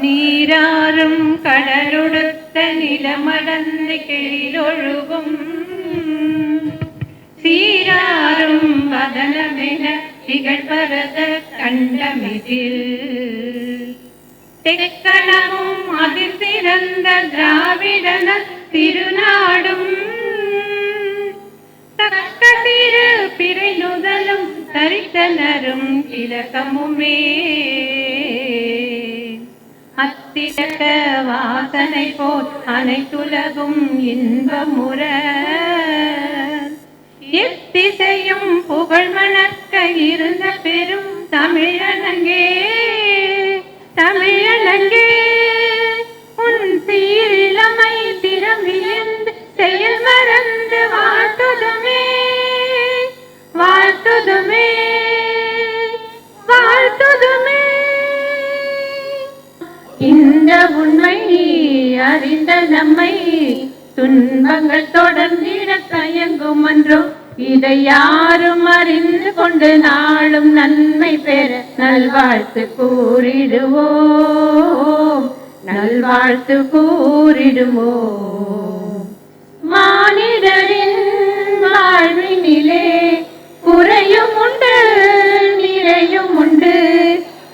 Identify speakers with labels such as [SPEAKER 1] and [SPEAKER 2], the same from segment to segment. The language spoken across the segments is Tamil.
[SPEAKER 1] நீராறும் கடலுடுத்த நிலமடந்து கெழிலொழுகும் சீராறும் வதனமென திகழ்பரத கண்டமிதில் தெக்கணமும் அதில் சிறந்த திராவிடன திருநாடும் தக்க திரு பிறை நுதலும் தரித்தனரும் திலகமுமே அத்திலக வாசனை போல் அனைத்துலகும் இன்பமுற எத்திசையும் புகழ் மணக்க இருந்த பெரும் தமிழனங்கே தமிழனங்கே உன் சீரிழமை திறமிழந்து செயல் மறந்து வாழ்த்துதுமே வாழ்த்துதுமே வாழ்த்துதுமே. இந்த உண்மை அறிந்த நம்மை துன்பங்கள் தொடர்ந்திட தயங்கும் என்றோ இதை யாரும் அறிந்து கொண்டு நாளும் நன்மை பெற நல்வாழ்த்து கூறிடுவோம் நல்வாழ்த்து கூறிடுவோம். மானிடரின் வாழ்வினிலே குறையும் உண்டு நிறையும் உண்டு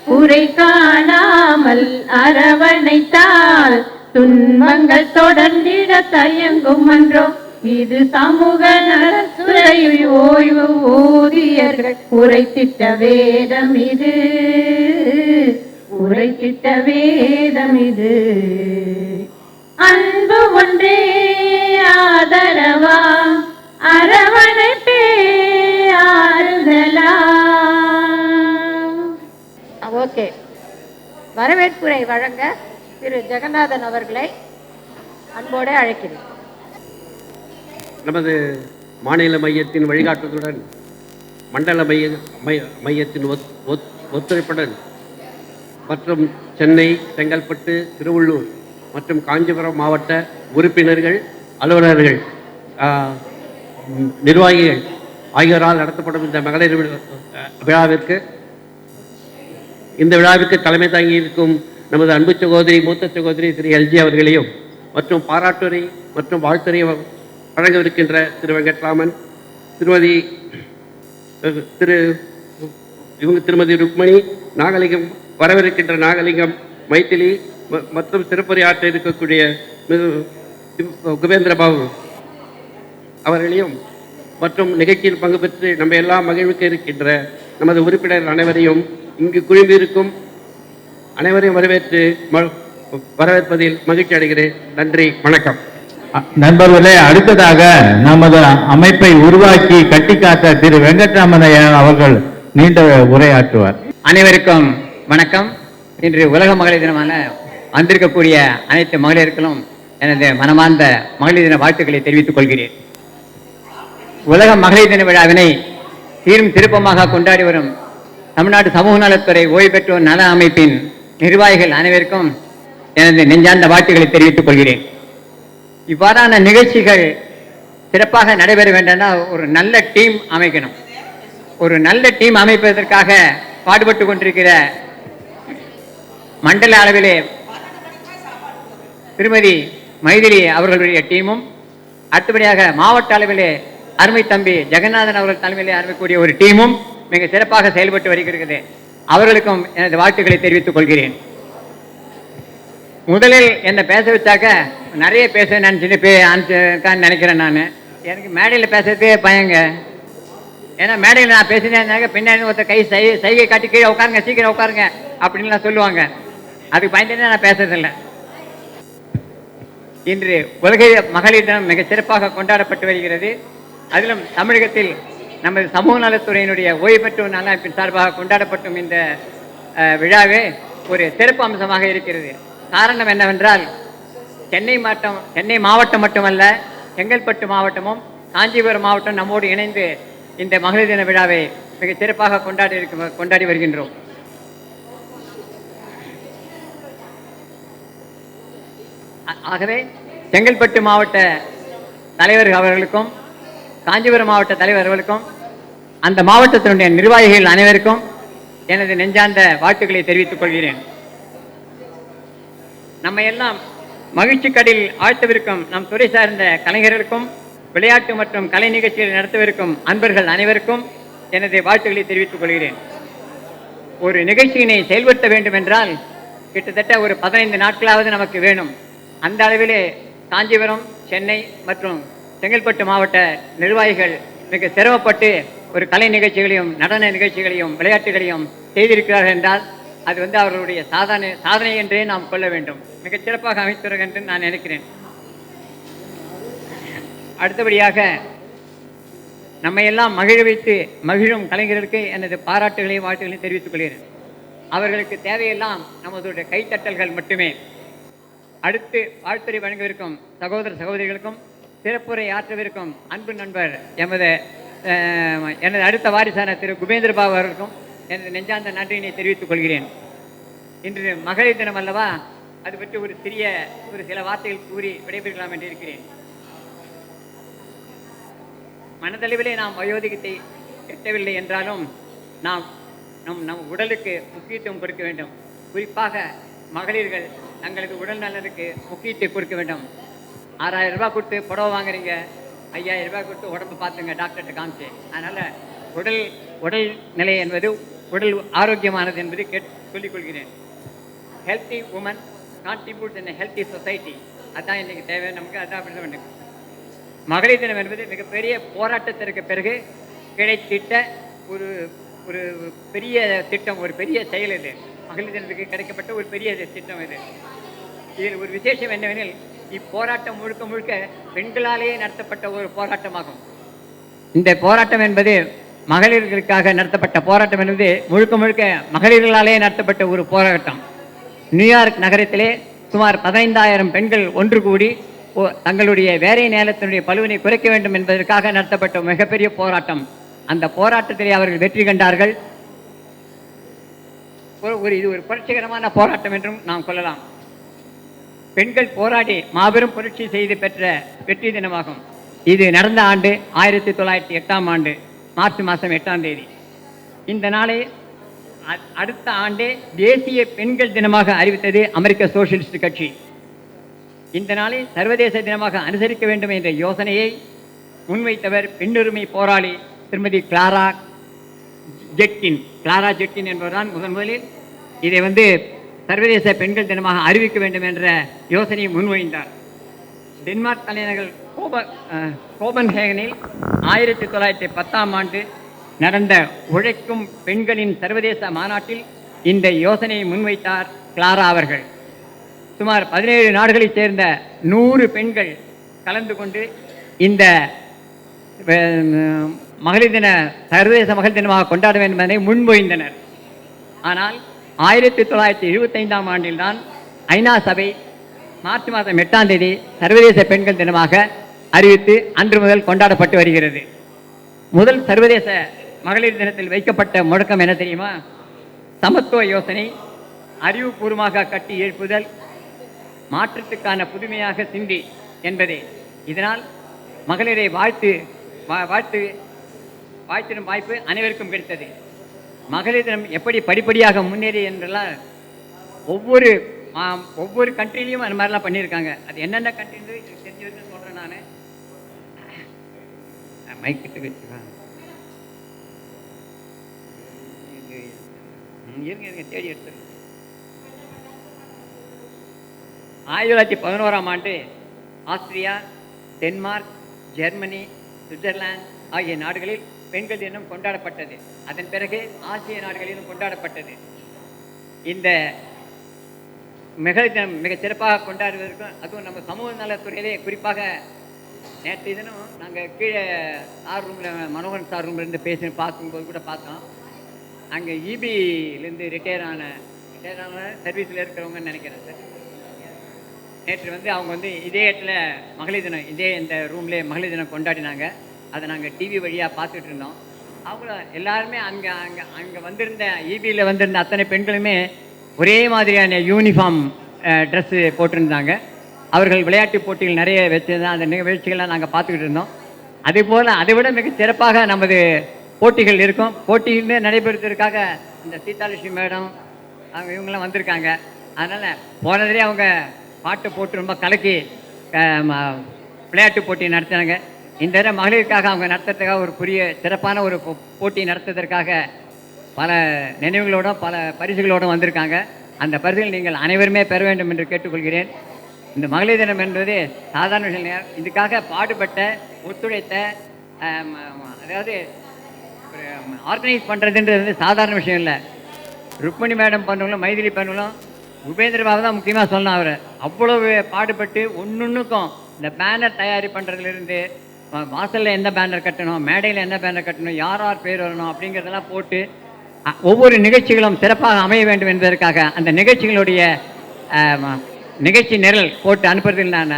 [SPEAKER 1] குறை காணாமல் அரவணைத்தால் துன்பங்கள் தொடர்ந்திட தயங்கும் என்றோ இது சமூக நலத்துறை ஓய்வு ஊதியர்கள் உரைத்திட்ட வேதம் இது உரைத்திட்ட வேதம் இது. அன்பு ஒன்றே ஆதரவா அரவணைப்பே ஆறுதலா.
[SPEAKER 2] ஓகே, வரவேற்புரை வழங்க திரு ஜெகநாதன் அவர்களை அன்போடு அழைக்கிறேன்.
[SPEAKER 3] நமது மாநில மையத்தின் வழிகாட்டுதலுடன் மண்டல மையத்தின் ஒத்துழைப்புடன் மற்றும் சென்னை, செங்கல்பட்டு, திருவள்ளூர் மற்றும் காஞ்சிபுரம் மாவட்ட உறுப்பினர்கள், அலுவலர்கள், நிர்வாகிகள் ஆகியோரால் நடத்தப்படும் இந்த மகளிர் விழாவிற்கு தலைமை தாங்கியிருக்கும் நமது அன்பு சகோதரி, மூத்த சகோதரி திரு எல்ஜி அவர்களையும் மற்றும் பாராட்டுரை மற்றும் வாழ்த்துறை வழங்கவிருக்கின்ற திரு வெங்கட்ராமன், திருமதி ருக்மணி, நாகலிங்கம், வரவிருக்கின்ற நாகலிங்கம், மைத்திலி மற்றும் சிறப்புரையாற்ற இருக்கக்கூடிய குபேந்திரபாபு அவர்களையும் மற்றும் நிகழ்ச்சியில் பங்கு பெற்று நம்ம எல்லாம் மகிழ்வுக்கு இருக்கின்ற நமது உறுப்பினர் அனைவரையும் இங்கு குழுமியிருக்கும் அனைவரையும் வரவேற்பதில் மகிழ்ச்சி அடைகிறேன். நன்றி, வணக்கம்.
[SPEAKER 4] நண்பர்களே, அடுத்ததாக நமது அமைப்பை உருவாக்கி கட்டிக்காத்த திரு வெங்கட்ராமன் அவர்கள் நீண்ட உரையாற்றுவார்.
[SPEAKER 5] அனைவருக்கும் வணக்கம். இன்று உலக மகளிர் தினமான வந்திருக்கக்கூடிய அனைத்து மகளிர்களும் எனது மனமார்ந்த மகளிர் தின வாழ்த்துக்களை தெரிவித்துக் கொள்கிறேன். உலக மகளிர் தின விழாவினை சீரும் திருப்பமாக கொண்டாடி வரும் தமிழ்நாடு சமூக நலத்துறை ஓய்வு பெற்றோர் நல அமைப்பின் நிர்வாகிகள் அனைவருக்கும் எனது நெஞ்சார்ந்த வாழ்த்துக்களை தெரிவித்துக் கொள்கிறேன். இவ்வாறான நிகழ்ச்சிகள் சிறப்பாக நடைபெற வேண்டும்னா ஒரு நல்ல டீம் அமைக்கணும். ஒரு நல்ல டீம் அமைப்பதற்காக பாடுபட்டு கொண்டிருக்கிற மண்டல அளவிலே திருமதி மைதிலி அவர்களுடைய டீமும், அடுத்தபடியாக மாவட்ட அளவிலே அருமை தம்பி ஜெகநாதன் அவர்கள் தலைமையிலே அருமைக்கூடிய ஒரு டீமும் மிக சிறப்பாக செயல்பட்டு வருகிறது. அவர்களுக்கும் எனது வாழ்த்துக்களை தெரிவித்துக் கொள்கிறேன். முதலில் என்னை பேச வச்சாக்க நிறைய பேச நினைக்கிறேன். நான் எனக்கு மேடையில் பேசுறதே பயங்க. ஏன்னா மேடையில் நான் பேசினேன்னாக்க பின்னாடி ஒருத்தர் கை சைகை காட்டி கீழே உட்காருங்க, சீக்கிரம் உட்காருங்க அப்படின்லாம் சொல்லுவாங்க. அதுக்கு பயந்துட்டு நான் பேசுறதில்லை. இன்று உலக மகளிர் தினம் மிக சிறப்பாக கொண்டாடப்பட்டு வருகிறது. அதிலும் தமிழகத்தில் நமது சமூக நலத்துறையினுடைய ஓய்வு பெற்றோர் நல அமைப்பின் சார்பாக கொண்டாடப்பட்டும் இந்த விழாவே ஒரு சிறப்பு அம்சமாக இருக்கிறது. காரணம் என்னவென்றால் சென்னை மாவட்டம் மட்டுமல்ல, செங்கல்பட்டு மாவட்டமும் காஞ்சிபுரம் மாவட்டம் நம்மோடு இணைந்து இந்த மகளிர் தின விழாவை மிக சிறப்பாக கொண்டாடி வருகின்றோம். ஆகவே செங்கல்பட்டு மாவட்ட தலைவர் அவர்களுக்கும் காஞ்சிபுரம் மாவட்ட தலைவர்களுக்கும் அந்த மாவட்டத்தினுடைய நிர்வாகிகள் அனைவருக்கும் எனது நெஞ்சார்ந்த வாழ்த்துக்களை தெரிவித்துக் கொள்கிறேன். நம்ம எல்லாம் மகிழ்ச்சி கடலில் ஆழ்த்தவிருக்கும் நம் துறை சார்ந்த கலைஞர்களுக்கும் விளையாட்டு மற்றும் கலை நிகழ்ச்சிகள் நடத்தவிருக்கும் அன்பர்கள் அனைவருக்கும் எனது வாழ்த்துக்களை தெரிவித்துக் கொள்கிறேன். ஒரு நிகழ்ச்சியினை செயல்படுத்த வேண்டும் என்றால் கிட்டத்தட்ட ஒரு 15 நாட்களாவது நமக்கு வேணும். அந்த அளவிலே காஞ்சிபுரம், சென்னை மற்றும் செங்கல்பட்டு மாவட்ட நிர்வாகிகள் மிக சிரமப்பட்டு ஒரு கலை நிகழ்ச்சிகளையும் நடன நிகழ்ச்சிகளையும் விளையாட்டுகளையும் செய்திருக்கிறார்கள் என்றால் அது அவர்களுடைய சாதனை என்றே நாம் கொள்ள வேண்டும். மிகச் சிறப்பாக அமைத்துள்ளார்கள் என்று நான் நினைக்கிறேன். அடுத்தபடியாக நம்மை எல்லாம் மகிழ வைத்து மகிழும் கலைஞர்களுக்கு எனது பாராட்டுகளையும் வாழ்த்துக்களையும் தெரிவித்துக் கொள்கிறேன். அவர்களுக்கு தேவையெல்லாம் நமது கைத்தட்டல்கள் மட்டுமே. அடுத்து வாழ்த்துறை வழங்கவிருக்கும் சகோதர சகோதரிகளுக்கும் சிறப்புரை ஆற்றவிருக்கும் அன்பு நண்பர் எனது அடுத்த வாரிசான திரு குபேந்திர பாபு அவர்களுக்கும் எனது நெஞ்சார்ந்த நன்றியினை தெரிவித்துக் கொள்கிறேன். இன்று மகளிர் தினம் அல்லவா, அது பற்றி ஒரு சில வார்த்தைகள் கூறி விடைபெறலாம் என்று இருக்கிறேன். மனதளவிலே நாம் வயோதிகத்தை எட்டவில்லை என்றாலும் நாம் நம் உடலுக்கு முக்கியத்துவம் கொடுக்க வேண்டும். குறிப்பாக மகளிர்கள் தங்களது உடல் நலனுக்கு முக்கியத்துவம் கொடுக்க வேண்டும். 6000 ரூபாய் கொடுத்து புடவை வாங்குறீங்க, 5000 ரூபாய் கொடுத்து உடம்பு பார்த்துங்க டாக்டர்கிட்ட காமிச்சு. அதனால உடல் நிலை என்பது உடல் ஆரோக்கியமானது என்பது சொல்லிக் கொள்கிறேன். Healthy woman contributes in healthy society, அதுதான் இன்னைக்கு தேவை நமக்கு. அதான் அப்படி தான் வேண்டும். மகளிர் தினம் என்பது மிகப்பெரிய போராட்டத்திற்கு பிறகு கிடைத்திட்ட ஒரு ஒரு பெரிய திட்டம், ஒரு பெரிய செயல். இது மகளிர் தினத்துக்கு கிடைக்கப்பட்ட ஒரு பெரிய திட்டம். இதில் ஒரு விசேஷம் என்னவெனில், இப்போராட்டம் முழுக்க முழுக்க பெண்களாலேயே நடத்தப்பட்ட ஒரு போராட்டமாகும். இந்த போராட்டம் என்பது மகளிர்களுக்காக நடத்தப்பட்ட போராட்டம் என்பது முழுக்க முழுக்க மகளிர்களாலேயே நடத்தப்பட்ட ஒரு போராட்டம். நியூயார்க் நகரத்திலே சுமார் 15000 பெண்கள் ஒன்று கூடி தங்களுடைய வேலை நேரத்தினுடைய பளுவினை குறைக்க வேண்டும் என்பதற்காக நடத்தப்பட்ட மிகப்பெரிய போராட்டம். அந்த போராட்டத்திலே அவர்கள் வெற்றி கண்டார்கள். இது ஒரு புரட்சிகரமான போராட்டம் என்றும் நாம் கொள்ளலாம். பெண்கள் போராடி மாபெரும் புரட்சி செய்து பெற்ற வெற்றி தினமாகும். இது நடந்த ஆண்டு 1908ஆம் ஆண்டு மார்ச் மாதம் 8ஆம் தேதி. இந்த நாளை அடுத்த ஆண்டே தேசிய பெண்கள் தினமாக அறிவித்தது அமெரிக்க சோசியலிஸ்ட் கட்சி. இந்த நாளை சர்வதேச தினமாக அனுசரிக்க வேண்டும் என்ற யோசனையை முன்வைத்தவர் பெண்ணுரிமை போராளி திருமதி கிளாரா ஜெட்கின் என்பவர்தான் முதலில் இதை சர்வதேச பெண்கள் தினமாக அறிவிக்க வேண்டும் என்ற யோசனையை முன்வைத்தார். டென்மார்க் தலைநகர் கோபன்ஹேகனில் 1910ஆம் ஆண்டு நடந்த உழைக்கும் பெண்களின் சர்வதேச மாநாட்டில் இந்த யோசனையை முன்வைத்தார் கிளாரா அவர்கள். சுமார் 17 நாடுகளைச் சேர்ந்த 100 பெண்கள் கலந்து கொண்டு இந்த மகளிர் தின சர்வதேச மகளிர் தினமாக கொண்டாட வேண்டும் என்பதை முன்மொழிந்தனர். ஆனால் 1975ஆம் ஆண்டில் தான் ஐநா சபை மார்ச் மாதம் 8ஆம் தேதி சர்வதேச பெண்கள் தினமாக அறிவித்து அன்று முதல் கொண்டாடப்பட்டு வருகிறது. முதல் சர்வதேச மகளிர் தினத்தில் வைக்கப்பட்ட முழக்கம் என்ன தெரியுமா? சமத்துவ யோசனை, அறிவுபூர்வமாக கட்டி எழுப்புதல், மாற்றத்துக்கான புதுமையாக சிந்தி என்பதே. இதனால் மகளிரை வாழ்த்திடும் வாய்ப்பு அனைவருக்கும் கிடைத்தது. மகளிர் தினம் எப்படி படிப்படியாக முன்னேறி என்றெல்லாம் ஒவ்வொரு கண்ட்ரிலையும் அந்த மாதிரிலாம் பண்ணியிருக்காங்க. அது என்னென்ன கண்ட்ரின்னு தெரிஞ்சு வச்சு சொல்கிறேன். நான் மைக்கிட்டு வச்சுக்கேன் இருங்க தேடி எடுத்து. 1911ஆம் ஆண்டு ஆஸ்திரியா, டென்மார்க், ஜெர்மனி, சுவிட்சர்லாந்து ஆகிய நாடுகளில் பெண்கள் தினம் கொண்டாடப்பட்டது. அதன் பிறகு ஆசிய நாடுகளிலும் கொண்டாடப்பட்டது. இந்த மகளிர் தினம் மிக சிறப்பாக கொண்டாடுவதற்கும், அதுவும் நம்ம சமூக நலத்துறையிலே குறிப்பாக நேற்று தினம் நாங்கள் கீழே சார் ரூமில் மனோகரன் சார் ரூம்லேருந்து பார்க்கும்போது கூட பார்த்தோம். அங்கே இபிலேருந்து ரிட்டையர் ஆன சர்வீஸில் இருக்கிறவங்கன்னு நினைக்கிறேன் சார். நேற்று அவங்க இதே இடத்துல மகளிர் தினம் இந்த ரூம்லேயே மகளிர் தினம் கொண்டாடினாங்க. அதை நாங்கள் டிவி வழியாக பார்த்துட்டு இருந்தோம். அவங்கள எல்லாருமே அங்கே வந்திருந்த இபியில் வந்திருந்த அத்தனை பெண்களுமே ஒரே மாதிரியான யூனிஃபார்ம் ட்ரெஸ்ஸு போட்டிருந்தாங்க. அவர்கள் விளையாட்டு போட்டிகள் நிறைய வச்சுருந்தாங்க. அந்த நிகழ்ச்சிகள்லாம் நாங்கள் பார்த்துக்கிட்டு இருந்தோம். அதேபோல் அதை விட மிக சிறப்பாக நமது போட்டிகள் இருக்கும். போட்டியிலே நடைபெறுவதற்காக இந்த சீதாலட்சுமி மேடம் இவங்கெல்லாம் வந்திருக்காங்க. அதனால் போனதிலே அவங்க பாட்டு போட்டு ரொம்ப கலக்கி விளையாட்டு போட்டி நடத்தினாங்க. இந்த தடவை மகளிருக்காக அவங்க நடத்துறதுக்காக ஒரு சிறப்பான ஒரு போட்டி நடத்துவதற்காக பல நினைவுகளோடும் பல பரிசுகளோடும் வந்திருக்காங்க. அந்த பரிசுகள் நீங்கள் அனைவருமே பெற வேண்டும் என்று கேட்டுக்கொள்கிறேன். இந்த மகளிர் தினம் என்பது சாதாரண விஷயம் இல்லை. இதுக்காக பாடுபட்ட ஒத்துழைத்த அதாவது ஆர்கனைஸ் பண்ணுறதுன்றது சாதாரண விஷயம் இல்லை. ருக்மணி மேடம் பண்ணுங்களும் மைதிலி பண்ணுங்களும் உபேந்திர பாபு தான் முக்கியமாக சொல்லணும். அவர் அவ்வளவு பாடுபட்டு ஒன்றுக்கும் இந்த பேனர் தயாரி பண்ணுறதுலேருந்து வாசலில் எந்த பேனர் கட்டணும், மேடையில் என்ன பேனர் கட்டணும், யார் யார் பேர் வரணும் அப்படிங்கிறதெல்லாம் போட்டு ஒவ்வொரு நிகழ்ச்சிகளும் சிறப்பாக அமைய வேண்டும் என்பதற்காக அந்த நிகழ்ச்சிகளுடைய நிகழ்ச்சி நிரல் போட்டு அனுப்புறதில் நான்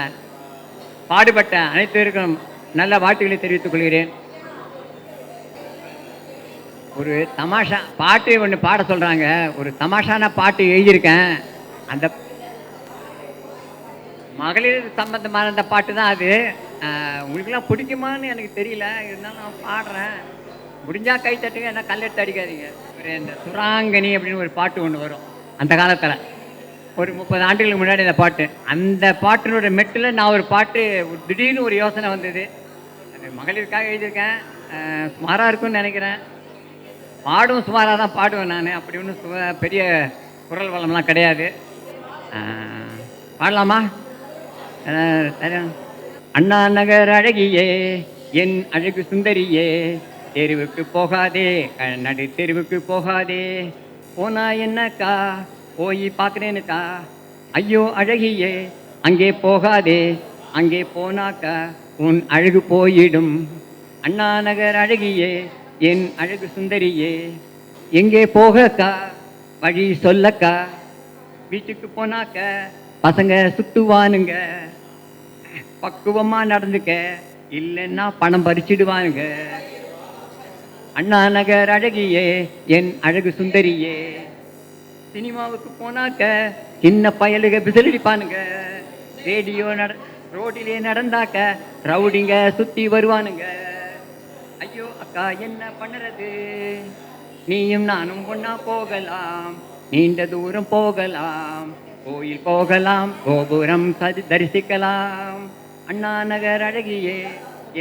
[SPEAKER 5] பாடுபட்ட அனைத்திற்கும் நல்ல வாழ்த்துக்களை தெரிவித்துக் கொள்கிறேன். ஒரு தமாஷா பாட்டு ஒன்று பாட சொல்கிறாங்க. ஒரு தமாஷான பாட்டு எழுதியிருக்கேன். அந்த மகளிர் சம்பந்தமான அந்த பாட்டு தான் அது. உங்களுக்கெல்லாம் பிடிக்குமான்னு எனக்கு தெரியல, இருந்தாலும் நான் பாடுறேன். முடிஞ்சால் கை தட்டுங்க, என்ன கல்லெடுத்து அடிக்காதீங்க. ஒரு இந்த சுராங்கனி அப்படின்னு ஒரு பாட்டு ஒன்று வரும் அந்த காலத்தில், ஒரு 30 ஆண்டுகளுக்கு முன்னாடி அந்த பாட்டு. அந்த பாட்டினுடைய மெட்டில் நான் ஒரு பாட்டு திடீர்னு ஒரு யோசனை வந்தது. அது மகளிருக்காக எழுதியிருக்கேன். சுமாராக இருக்குன்னு நினைக்கிறேன். பாடும் சுமாராக தான் பாடுவேன் நான். அப்படி ஒன்றும் பெரிய குரல் வளம்லாம் கிடையாது. பாடலாமா? அண்ணா நகர் அழகியே என் அழகு சுந்தரியே, தெருவுக்கு போகாதே நடு தெருவுக்கு போகாதே, போனா என்னக்கா போய் பார்க்குறேனுக்கா, ஐயோ அழகியே அங்கே போகாதே அங்கே போனாக்கா உன் அழகு போயிடும். அண்ணா நகர் அழகியே என் அழகு சுந்தரியே, எங்கே போகக்கா வழி சொல்லக்கா, வீட்டுக்கு போனாக்க பசங்க சுட்டுவானுங்க, பக்குவமாக நடந்துக்க இல்லைன்னா பணம் பறிச்சிடுவானுங்க. அண்ணா நகர் அழகியே என் அழகு சுந்தரியே, சினிமாவுக்கு போனாக்க சின்ன பயலுக பிசலடிப்பானுங்க, ரோடிலே நடந்தாக்க ரவுடிங்க சுற்றி வருவானுங்க. ஐயோ அக்கா என்ன பண்ணுறது, நீயும் நானும் ஒன்னா போகலாம், நீண்ட தூரம் போகலாம், கோயில் போகலாம், கோபுரம் தரிசிக்கலாம். அண்ணா நகர் அழகியே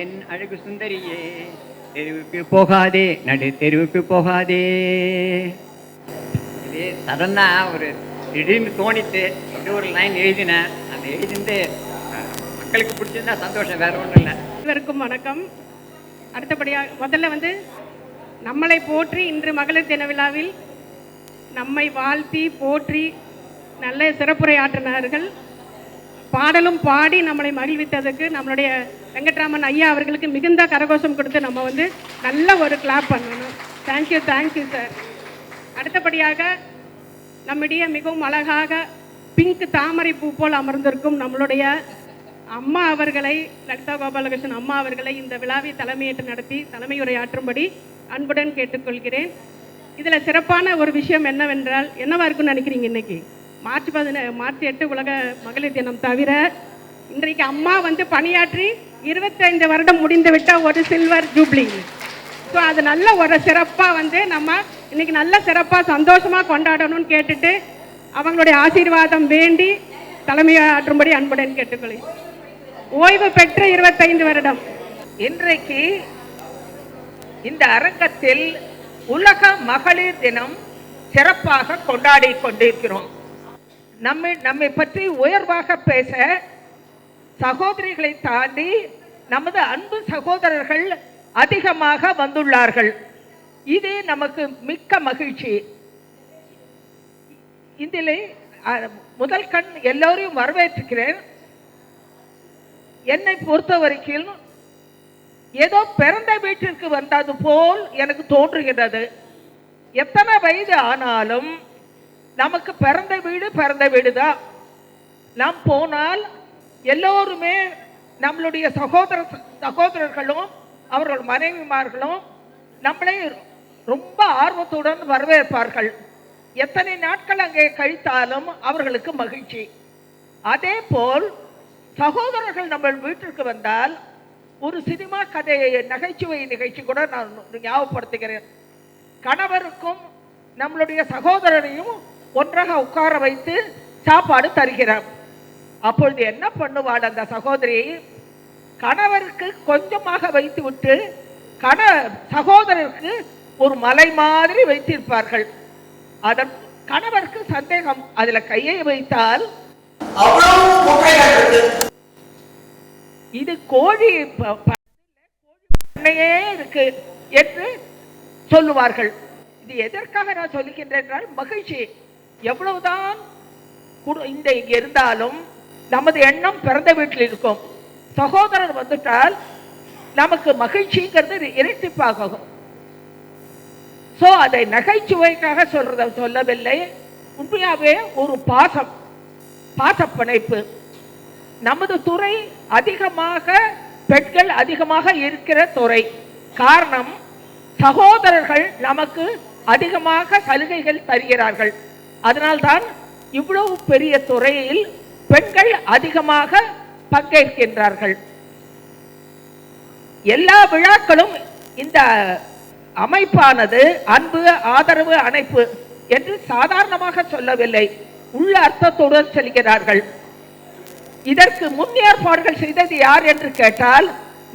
[SPEAKER 5] என் அழகு சுந்தரியே, தெருவுக்கு போகாதே நடு தெருவுக்கு போகாதே. இது சடனா ஒரு திடீர்னு தோணித்து அப்படி ஒரு லைன் எழுதினேன். அந்த எழுதிந்து மக்களுக்கு பிடிச்சிருந்தா சந்தோஷம், வேற ஒன்றும் இல்லை.
[SPEAKER 6] அனைவருக்கும் வணக்கம். அடுத்தபடியாக முதல்ல நம்மளை போற்றி இன்று மகளிர் தின விழாவில் நம்மை வாழ்த்தி போற்றி நல்ல சிறப்புரையாற்றினார்கள். பாடலும் பாடி நம்மளை மகிழ்வித்ததுக்கு நம்மளுடைய வெங்கட்ராமன் ஐயா அவர்களுக்கு மிகுந்த கரகோஷம் கொடுத்து நம்ம நல்ல ஒரு கிளாப் பண்ணணும். Thank you thank you sir. அடுத்தபடியாக நம்முடைய மிகவும் அழகாக பிங்க் தாமரை பூ போல் அமர்ந்திருக்கும் நம்மளுடைய அம்மா அவர்களை, லலிதா கோபாலகிருஷ்ணன் அம்மா அவர்களை இந்த விழாவை தலைமையேற்று நடத்தி தலைமையுரையாற்றும்படி அன்புடன் கேட்டுக்கொள்கிறேன். இதில் சிறப்பான ஒரு விஷயம் என்னவென்றால், என்னவா இருக்குன்னு நினைக்கிறீங்க? இன்னைக்கு மார்ச் 8 உலக மகளிர் தினம் தவிர இன்றைக்கு அம்மா பணியாற்றி 25 வருடம் முடிந்து விட்ட ஒரு சில்வர் ஜூப்ளி. ஸோ அது நல்ல ஒரு சிறப்பாக நம்ம இன்னைக்கு நல்ல சிறப்பாக சந்தோஷமாக கொண்டாடணும்னு கேட்டுட்டு அவங்களுடைய ஆசீர்வாதம் வேண்டி தலைமையாற்றும்படி அன்புடன் கேட்டுக்கொள்கிறேன். ஓய்வு பெற்ற 25 வருடம்.
[SPEAKER 7] இன்றைக்கு இந்த அரங்கத்தில் உலக மகளிர் தினம் சிறப்பாக கொண்டாடி கொண்டிருக்கிறோம். நம்மை பற்றி உயர்வாக பேச சகோதரிகளை தாண்டி நமது அன்பு சகோதரர்கள் அதிகமாக வந்துள்ளார்கள். இது நமக்கு மிக்க மகிழ்ச்சி. இதிலே முதல் கண் எல்லோரையும் வரவேற்றுக்கிறேன். என்னை பொறுத்த வரைக்கும் ஏதோ பிறந்த வீட்டிற்கு வந்தது போல் எனக்கு தோன்றுகிறது. எத்தனை வயது ஆனாலும் நமக்கு பிறந்த வீடு தான். நாம் போனால் எல்லோருமே நம்மளுடைய சகோதரர்களும் அவர்கள் மனைவிமார்களும் நம்மளை ரொம்ப ஆர்வத்துடன் வரவேற்பார்கள். எத்தனை நாட்கள் அங்கே கழித்தாலும் அவர்களுக்கு மகிழ்ச்சி. அதே போல் சகோதரர்கள் நம்ம வீட்டிற்கு வந்தால் ஒரு சினிமா கதை நகைச்சுவை நிகழ்ச்சி கூட நான் ஞாபகப்படுத்துகிறேன். கணவருக்கும் நம்மளுடைய சகோதரரையும் ஒன்றாக உட்கார வைத்து சாப்பாடு தருகிறார். அப்பொழுது என்ன பண்ணுவாள் அந்த சகோதரி, கணவருக்கு கொஞ்சமாக வைத்து விட்டு சகோதரருக்கு ஒரு மலை மாதிரி வைத்திருப்பார்கள். அதன் கணவருக்கு சந்தேகம், அதுல கையை வைத்தால் இது கோழி பண்ணையே இருக்கு என்று சொல்லுவார்கள். இது எதற்காக நான் சொல்லுகின்றேன் என்றால், மகிழ்ச்சி எவ்வளவுதான் இங்க இருந்தாலும் நமது எண்ணம் பிறந்த வீட்டில் இருக்கும். சகோதரர் வந்துட்டால் நமக்கு மகிழ்ச்சிங்கிறது இரட்டிப்பாகும். சோ அதை நகைச்சுவைக்காக சொல்லவில்லை, உண்மையாவே ஒரு பாசப்பிணைப்பு. நமது துறை அதிகமாக பெண்கள் அதிகமாக இருக்கிற துறை. காரணம், சகோதரர்கள் நமக்கு அதிகமாக சலுகைகள் தருகிறார்கள். அதனால்தான் இவ்வளவு பெரிய துறையில் பெண்கள் அதிகமாக பங்கேற்கின்றார்கள். எல்லா விழாக்களும் இந்த அமைப்பானது அன்பு ஆதரவு அணைப்பு என்று சாதாரணமாக சொல்லவில்லை, உள்ள அர்த்தத்துடன் சொல்கிறார்கள். இதற்கு முன் ஏற்பாடுகள் செய்தது யார் என்று கேட்டால்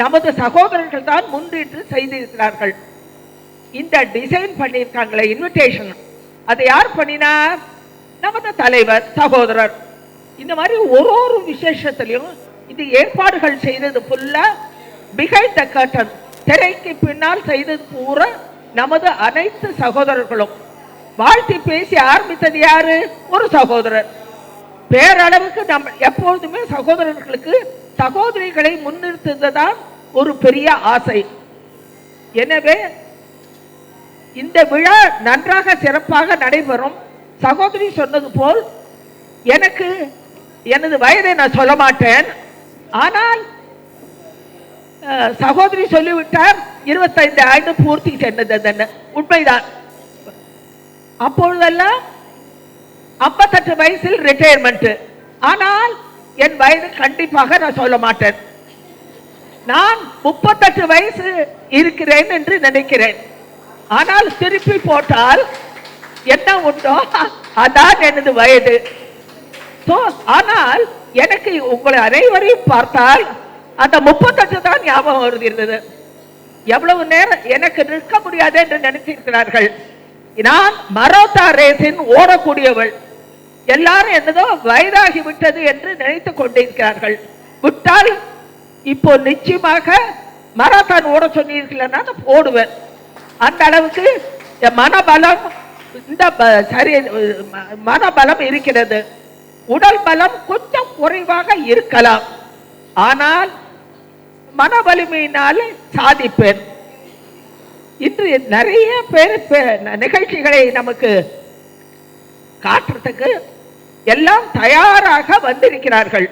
[SPEAKER 7] நமது சகோதரர்கள் தான் முன்னின்று செய்திருக்கிறார்கள். இந்த டிசைன் பண்ணியிருக்காங்களே இன்விடேஷன், அதை யார் பண்ணினார்? நமது தலைவர் சகோதரர். இந்த மாதிரி ஒரு விசேஷத்திலையும் இது ஏற்பாடுகள் செய்தது ஃபுல்லா பிஹைண்ட் த கர்டன், திரைக்கு பின்னால் செய்தது பூரா நமது அனைத்து சகோதரர்களும். வாழ்த்தி பேசி ஆரம்பித்தது யாரு? ஒரு சகோதரர். பேரளவுக்கு நம்ம எப்பொழுதுமே சகோதரர்களுக்கு சகோதரிகளை முன்னிறுத்துவதுதான் ஒரு பெரிய ஆசை. எனவே இந்த விழா நன்றாக சிறப்பாக நடைபெறும். சகோதரி சொன்னது போல் எனக்கு எனது வயதை நான் சொல்ல மாட்டேன், ஆனால் சகோதரி சொல்லிவிட்டார் 25 ஆண்டு பூர்த்தி சென்றது. உண்மைதான். அப்பொழுதெல்லாம் 58 வயசில் ரிட்டையர்மெண்ட். ஆனால் என் வயது கண்டிப்பாக நான் சொல்ல மாட்டேன். நான் 38 வயசு இருக்கிறேன் என்று நினைக்கிறேன். ஆனால் திருப்பி போட்டால் என்ன உண்டோ அதான் எனது வயது. ஆனால் எனக்கு உங்களை அனைவரையும் பார்த்தால் அந்த 38 தான் ஞாபகம் வருகிறது. எவ்வளவு நேரம் எனக்கு நிற்க முடியாது என்று நினைத்திருக்கிறார்கள். நான் மராத்தா ரேஸின் ஓடக்கூடியவள். எல்லாரும் என்னதோ வயதாகி விட்டது என்று நினைத்துக் கொண்டிருக்கிறார்கள். விட்டால் இப்போ நிச்சயமாக மராத்தான் ஓட சொன்னீர்கள், நான் ஓடுவேன். அந்த அளவுக்கு மனபலம் மனபலம் இருக்கிறது. உடல் பலம் கொஞ்சம் குறைவாக இருக்கலாம், ஆனால் மன வலிமையினால் சாதிப்பேன். இன்று நிறைய பேர் நிகழ்ச்சிகளை நமக்கு காட்டுறதுக்கு எல்லாம் தயாராக வந்திருக்கிறார்கள்.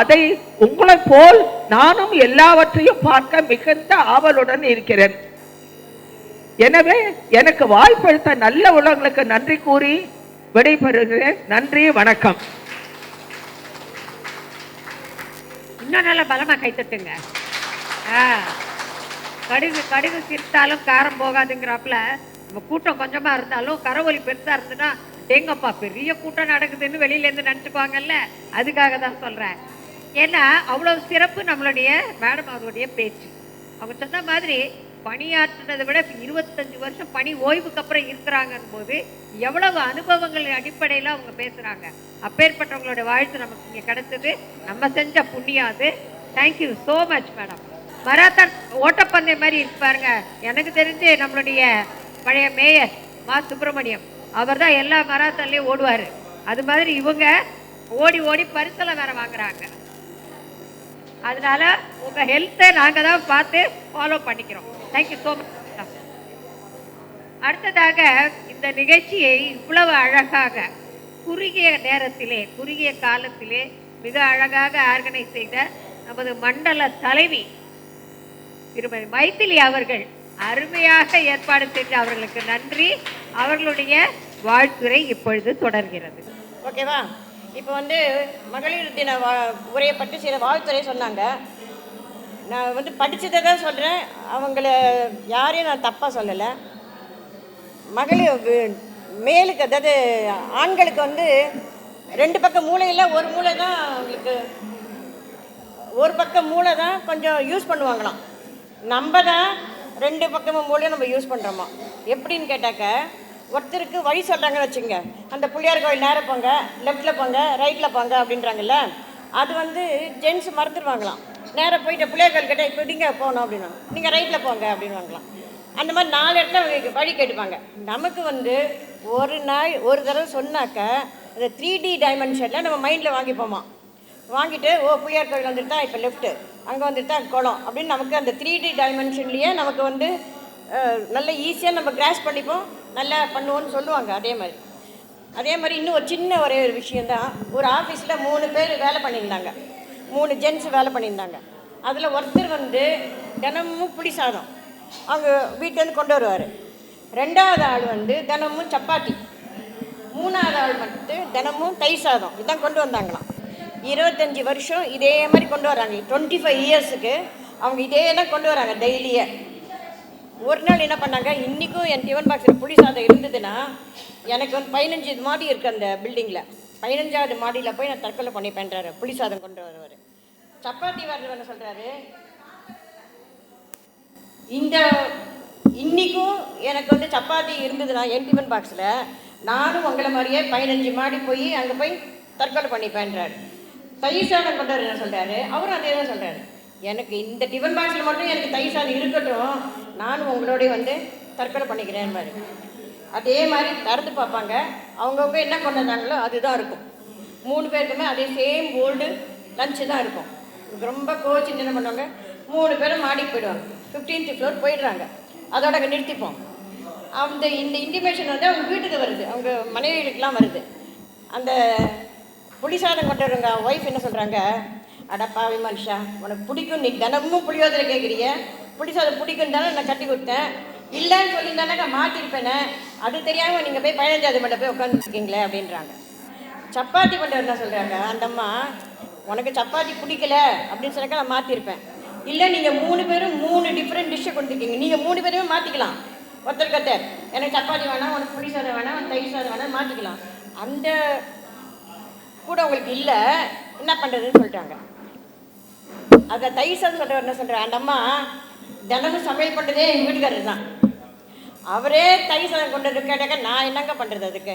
[SPEAKER 7] அதை உங்களை போல் நானும் எல்லாவற்றையும் பார்க்க மிகுந்த ஆவலுடன் இருக்கிறேன். எனவே எனக்கு வாய்ப்பளித்த நல்ல உள்ளவங்களுக்கு நன்றி கூறி விடைபெறுகிறேன். நன்றி, வணக்கம்.
[SPEAKER 2] இன்னும் நல்ல பலமா கைத்தட்டுங்க. கடுகு சிரித்தாலும் காரம் போகாதுங்கிறாப்புல நம்ம கூட்டம் கொஞ்சமா இருந்தாலும் கரவொலி பெருசா இருந்துன்னா எங்கப்பா பெரிய கூட்டம் நடக்குதுன்னு வெளியில இருந்து நினைச்சுக்குவாங்கல்ல, அதுக்காக தான் சொல்றேன். ஏன்னா அவ்வளவு சிறப்பு நம்மளுடைய மேடம் அவருடைய பேச்சு. அவங்க சொன்ன மாதிரி பணியாற்றினதை விட 25 வருஷம் பணி ஓய்வுக்கு அப்புறம் இருக்கிறாங்கன்னு போது எவ்வளவு அனுபவங்கள் அடிப்படையில் அவங்க பேசுறாங்க. அப்பேற்பட்டவங்களோட வாழ்த்து நமக்கு இங்கே கிடைச்சது, நம்ம செஞ்ச புண்ணியம் அது. Thank you so much madam. Marathon ஓட்டப்பந்தயம் மாதிரி இருப்பாருங்க. எனக்கு தெரிஞ்சு நம்மளுடைய பழைய மேயர் மா சுப்பிரமணியம் அவர் தான் எல்லா மராத்தான்லையும் ஓடுவார். அது மாதிரி இவங்க ஓடி ஓடி பரிசெல்லாம் வேற வாங்குறாங்க. அதனால உங்க ஹெல்த்தை நாங்க தான் பார்த்து ஃபாலோ பண்ணிக்கிறோம். Thank you so much. அடுத்ததாக இந்த நிகழ்ச்சியை இவ்வளவு அழகாக குறுகிய நேரத்திலே குறுகிய காலத்திலே மிக அழகாக ஆர்கனைஸ் செய்த நமது மண்டல தலைவி திருமதி மைத்திலி அவர்கள் அருமையாக ஏற்பாடு செஞ்ச அவர்களுக்கு நன்றி. அவர்களுடைய வாழ்த்துரை இப்பொழுது தொடர்கிறது.
[SPEAKER 8] ஓகேவா? இப்போ மகளிர் தின உரையை பற்றி சில வாழ்த்துறை சொன்னாங்க. நான் படித்ததை தான் சொல்கிறேன், அவங்கள யாரையும் நான் தப்பாக சொல்லலை. மகளிர் மேலுக்கு, அதாவது ஆண்களுக்கு 2 பக்கம் மூளையில் ஒரு மூளை தான் உங்களுக்கு, ஒரு பக்கம் மூளை தான் கொஞ்சம் யூஸ் பண்ணுவாங்களாம். நம்ம தான் 2 பக்கமும் மூளையும் நம்ம யூஸ் பண்ணுறோமா. எப்படின்னு கேட்டாக்க, ஒருத்தருக்கு வழி சொல்கிறாங்கன்னு வச்சுங்க, அந்த பிள்ளையார் கோயில் நேரம் போங்க, லெஃப்ட்டில் போங்க, ரைட்டில் போங்க அப்படின்றாங்கல்ல, அது வந்து ஜென்ஸ் மறந்துடுவாங்களாம். நேராக போயிட்டு பிள்ளையார் கோயில் கிட்டே இப்போ இங்கே போகணும் அப்படின்னா நீங்கள் ரைட்டில் போங்க அப்படின்னு வாங்கலாம். அந்த மாதிரி 4 இடத்துல வழி கேட்டுப்பாங்க. நமக்கு வந்து ஒரு நாள் ஒரு தடவை சொன்னாக்க அந்த 3D டைமென்ஷனில் நம்ம மைண்டில் வாங்கிப்போமா. வாங்கிட்டு பிள்ளையார் கோயில் வந்துட்டு இப்போ லெஃப்ட்டு, அங்கே வந்துட்டு தான் குளம் அப்படின்னு நமக்கு அந்த 3D டைமென்ஷன்லேயே நமக்கு வந்து நல்ல ஈஸியாக நம்ம கிராஸ் பண்ணிப்போம், நல்லா பண்ணுவோன்னு சொல்லுவாங்க. அதே மாதிரி இன்னும் ஒரு சின்ன ஒரே ஒரு விஷயந்தான். ஒரு ஆஃபீஸில் 3 பேர் வேலை பண்ணியிருந்தாங்க, 3 ஜென்ஸ் வேலை பண்ணியிருந்தாங்க. அதில் ஒருத்தர் வந்து தினமும் புளி சாதம் அவங்க வீட்டிலேருந்து கொண்டு வருவார். 2வது ஆள் வந்து தினமும் சப்பாத்தி, 3வது ஆள் மட்டும் தினமும் தயிர் சாதம் இதுதான் கொண்டு வந்தாங்களாம். 25 வருஷம் இதே மாதிரி கொண்டு வராங்க. 25 இயர்ஸுக்கு அவங்க இதே தான் கொண்டு வராங்க டெய்லியே. ஒரு நாள் என்ன பண்ணாங்க, இன்றைக்கும் என் டிஃபன் பாக்ஸில் புளி சாதம் இருந்ததுன்னா எனக்கு வந்து 15 மாடி இருக்குது அந்த பில்டிங்கில், 15வது மாடியில் போய் நான் தற்கொலை பண்ணி பண்ணுறாரு. புளி சாதம் கொண்டு வருவார். சப்பாத்தி வர்றவன்னு சொல்கிறாரு, இன்றைக்கும் எனக்கு வந்து சப்பாத்தி இருந்ததுன்னா என் டிஃபன் பாக்ஸில் நானும் உங்களை மாதிரியே 15 மாடி போய் அங்கே போய் தற்கொலை பண்ணி பண்ணுறாரு. தயிர் சாதம் கொண்டு வர என்ன சொல்கிறாரு, அவரும் அதே தான் சொல்கிறாரு, எனக்கு இந்த டிஃபன் பாக்ஸில் மட்டும் எனக்கு தயிர் சாதம் இருக்கட்டும், நானும் உங்களோடய வந்து தற்கொலை பண்ணிக்கிறேன் மாதிரி. அதே மாதிரி திறந்து பார்ப்பாங்க, அவங்கவுங்க என்ன கொண்டு வந்தாங்களோ அதுதான் இருக்கும். 3 பேருக்குமே அதே சேம் ஓல்டு லஞ்சு தான் இருக்கும். ரொம்ப கோச்சிட்டு என்ன பண்ணுவாங்க, 3 பேரும் மாடிக்கு போயிடுவாங்க, 15th ஃப்ளோர் போயிடுறாங்க. அதோட அங்கே நிறுத்திப்போம். இந்த இன்டிமேஷன் வந்து அவங்க வீட்டுக்கு வருது, அவங்க மனைவிகளுக்கெலாம் வருது. அந்த புளி சாதம் கொண்டு வரவங்க ஒய்ஃப் என்ன சொல்கிறாங்க, அடப்பாவி மனுஷா, உனக்கு பிடிக்கும், நீ தினமும் புளியோதரை கேட்குறீங்க, புளி சாதம் பிடிக்கும் தானே நான் கட்டி கொடுத்தேன், இல்லைன்னு சொல்லியிருந்தானே நான் மாற்றிருப்பேனே, அது தெரியாமல் நீங்கள் போய் 15வது மட்டும் போய் உட்காந்துருக்கீங்களே அப்படின்றாங்க. சப்பாத்தி கொண்டு என்ன சொல்கிறாங்க அந்த அம்மா, உனக்கு சப்பாத்தி பிடிக்கல அப்படின்னு சொன்னாக்கா நான் மாற்றிருப்பேன். இல்லை நீங்கள் 3 பேரும் 3 டிஃப்ரெண்ட் டிஷ்ஷை கொடுத்துருக்கீங்க, நீங்கள் 3 பேருமே மாற்றிக்கலாம். ஒருத்தர் எனக்கு சப்பாத்தி வேணாம், உனக்கு புளி சாதம் வேணாம், உனக்கு தயிர் சாதம் வேணாம், மாற்றிக்கலாம். அந்த கூட உங்களுக்கு இல்லை, என்ன பண்ணுறதுன்னு சொல்லிட்டாங்க. அதை தயிர் சாதம் சொல்கிறவர் என்ன சொல்கிறார், அந்த அம்மா தினமும் சமையல் பண்ணுறதே எங்கள் வீட்டுக்காரர் தான், அவரே தயிர் சாதம் கொண்டு வந்து கேட்டாக்க நான் என்னங்க பண்ணுறது, அதுக்கு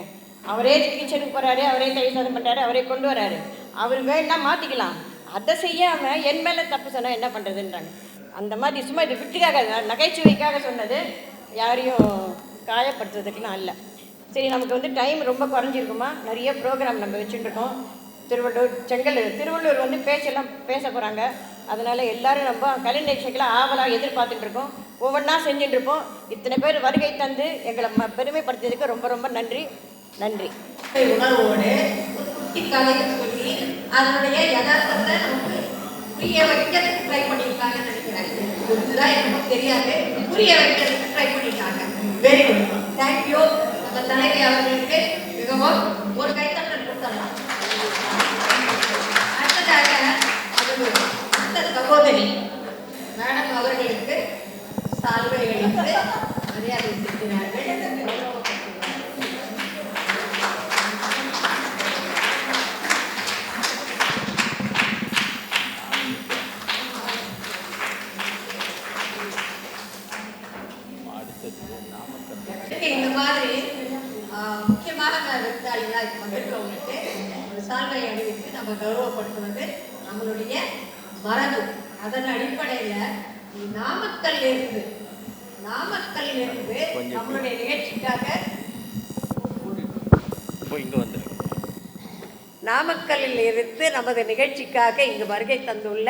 [SPEAKER 8] அவரே கிச்சனுக்கு போகிறாரு, அவரே தயிர் சாதம் பண்ணுறாரு, அவரே கொண்டு வராரு, அவர் வேணா மாற்றிக்கலாம், அதை செய்யாமல் என் மேலே தப்பு சொன்னால் என்ன பண்ணுறதுன்றாங்க. அந்த மாதிரி சும்மா இது விட்டுக்காக நகைச்சுவைக்காக சொன்னது, யாரையும் காயப்படுத்துறதுக்குலாம் இல்லை. சரி, நமக்கு வந்து டைம் ரொம்ப குறைஞ்சிருக்குமா, நிறைய ப்ரோக்ராம் நம்ம வச்சுட்டுருக்கோம். திருவள்ளூர் வந்து பேச்செல்லாம் பேச போகிறாங்க. அதனால் எல்லோரும் நம்ம கலை நிகழ்ச்சிகளை ஆவலாக எதிர்பார்த்துட்டு இருக்கோம், ஒவ்வொன்றா செஞ்சுட்டுருப்போம். இத்தனை பேர் வருகை தந்து எங்களை பெருமைப்படுத்தியதுக்கு ரொம்ப ரொம்ப நன்றி.
[SPEAKER 2] உணர்வோடு குட்டி கதையை சொல்லி அதனுடைய யதார்த்தத்தை நமக்கு புரிய வைக்கிறதுக்கு ட்ரை பண்ணியிருக்காங்கன்னு நினைக்கிறேன். இதுதான் எனக்கு தெரியாது, புரிய வைக்கிறதுக்கு ட்ரை பண்ணியிருக்காங்க. Very good, thank you. நம்ம தலைவி அவர்களுக்கு மிகவும் ஒரு கைத்தட்டல் கொடுத்துடலாம். அடுத்ததாக அந்த சகோதரி மேடம் அவர்களுக்கு சால்வை அளித்து மரியாதை செலுத்தினார்கள். இந்த மாதிரி முக்கியமாக விருந்தாளிகளாக இப்போ வந்திருக்கவங்களுக்கு ஒரு சால்வை அணிவித்து நம்ம கௌரவப்படுத்துவது நம்மளுடைய மரபு. அதன் அடிப்படையில் நாமக்கல்ல இருந்து நம்மளுடைய நிகழ்ச்சிக்காக நாமக்கல்லில் இருந்து நமது நிகழ்ச்சிக்காக இங்கு வருகை தந்துள்ள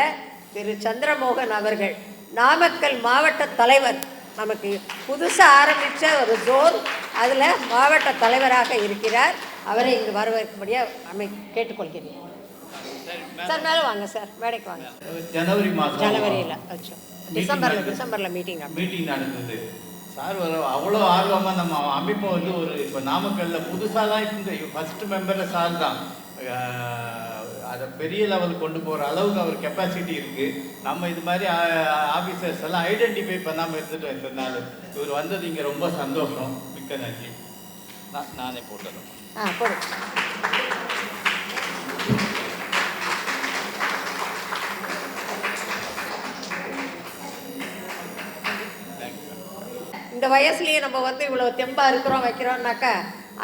[SPEAKER 2] திரு சந்திரமோகன் அவர்கள், நாமக்கல் மாவட்ட தலைவர், நமக்கு புதுசாக ஆரம்பித்த ஒரு ஜோன், அதில் மாவட்ட தலைவராக இருக்கிறார். அவரை இங்கு வரவேற்கும்படியாக கேட்டுக்கொள்கிறேன். சார் மேலே வாங்க சார், மேடைக்கு வாங்க. ஜனவரியில் டிசம்பரில் மீட்டிங்
[SPEAKER 9] நடந்தது. சார் அவ்வளோ ஆர்வமாக நம்ம அமைப்பை வந்து இப்போ நாமக்கல்லில் புதுசாக தான் இந்த ஃபஸ்ட்டு மெம்பரில் சார் தான் அதை பெரிய லெவல் கொண்டு போகிற அளவுக்கு அவர் கெப்பாசிட்டி இருக்குது. நம்ம இது மாதிரி ஆஃபீஸர்ஸ் எல்லாம் ஐடென்டிஃபை பண்ணாமல் இருந்துட்டு இருந்ததுனால இவர் வந்தது இங்கே ரொம்ப சந்தோஷம். மிக்க நன்றி. நானே போட்டுறேன்.
[SPEAKER 2] இந்த வயசுலயே நம்ம வந்து இவ்வளவு தெம்பா இருக்கிறோம் வைக்கிறோம்னாக்கா,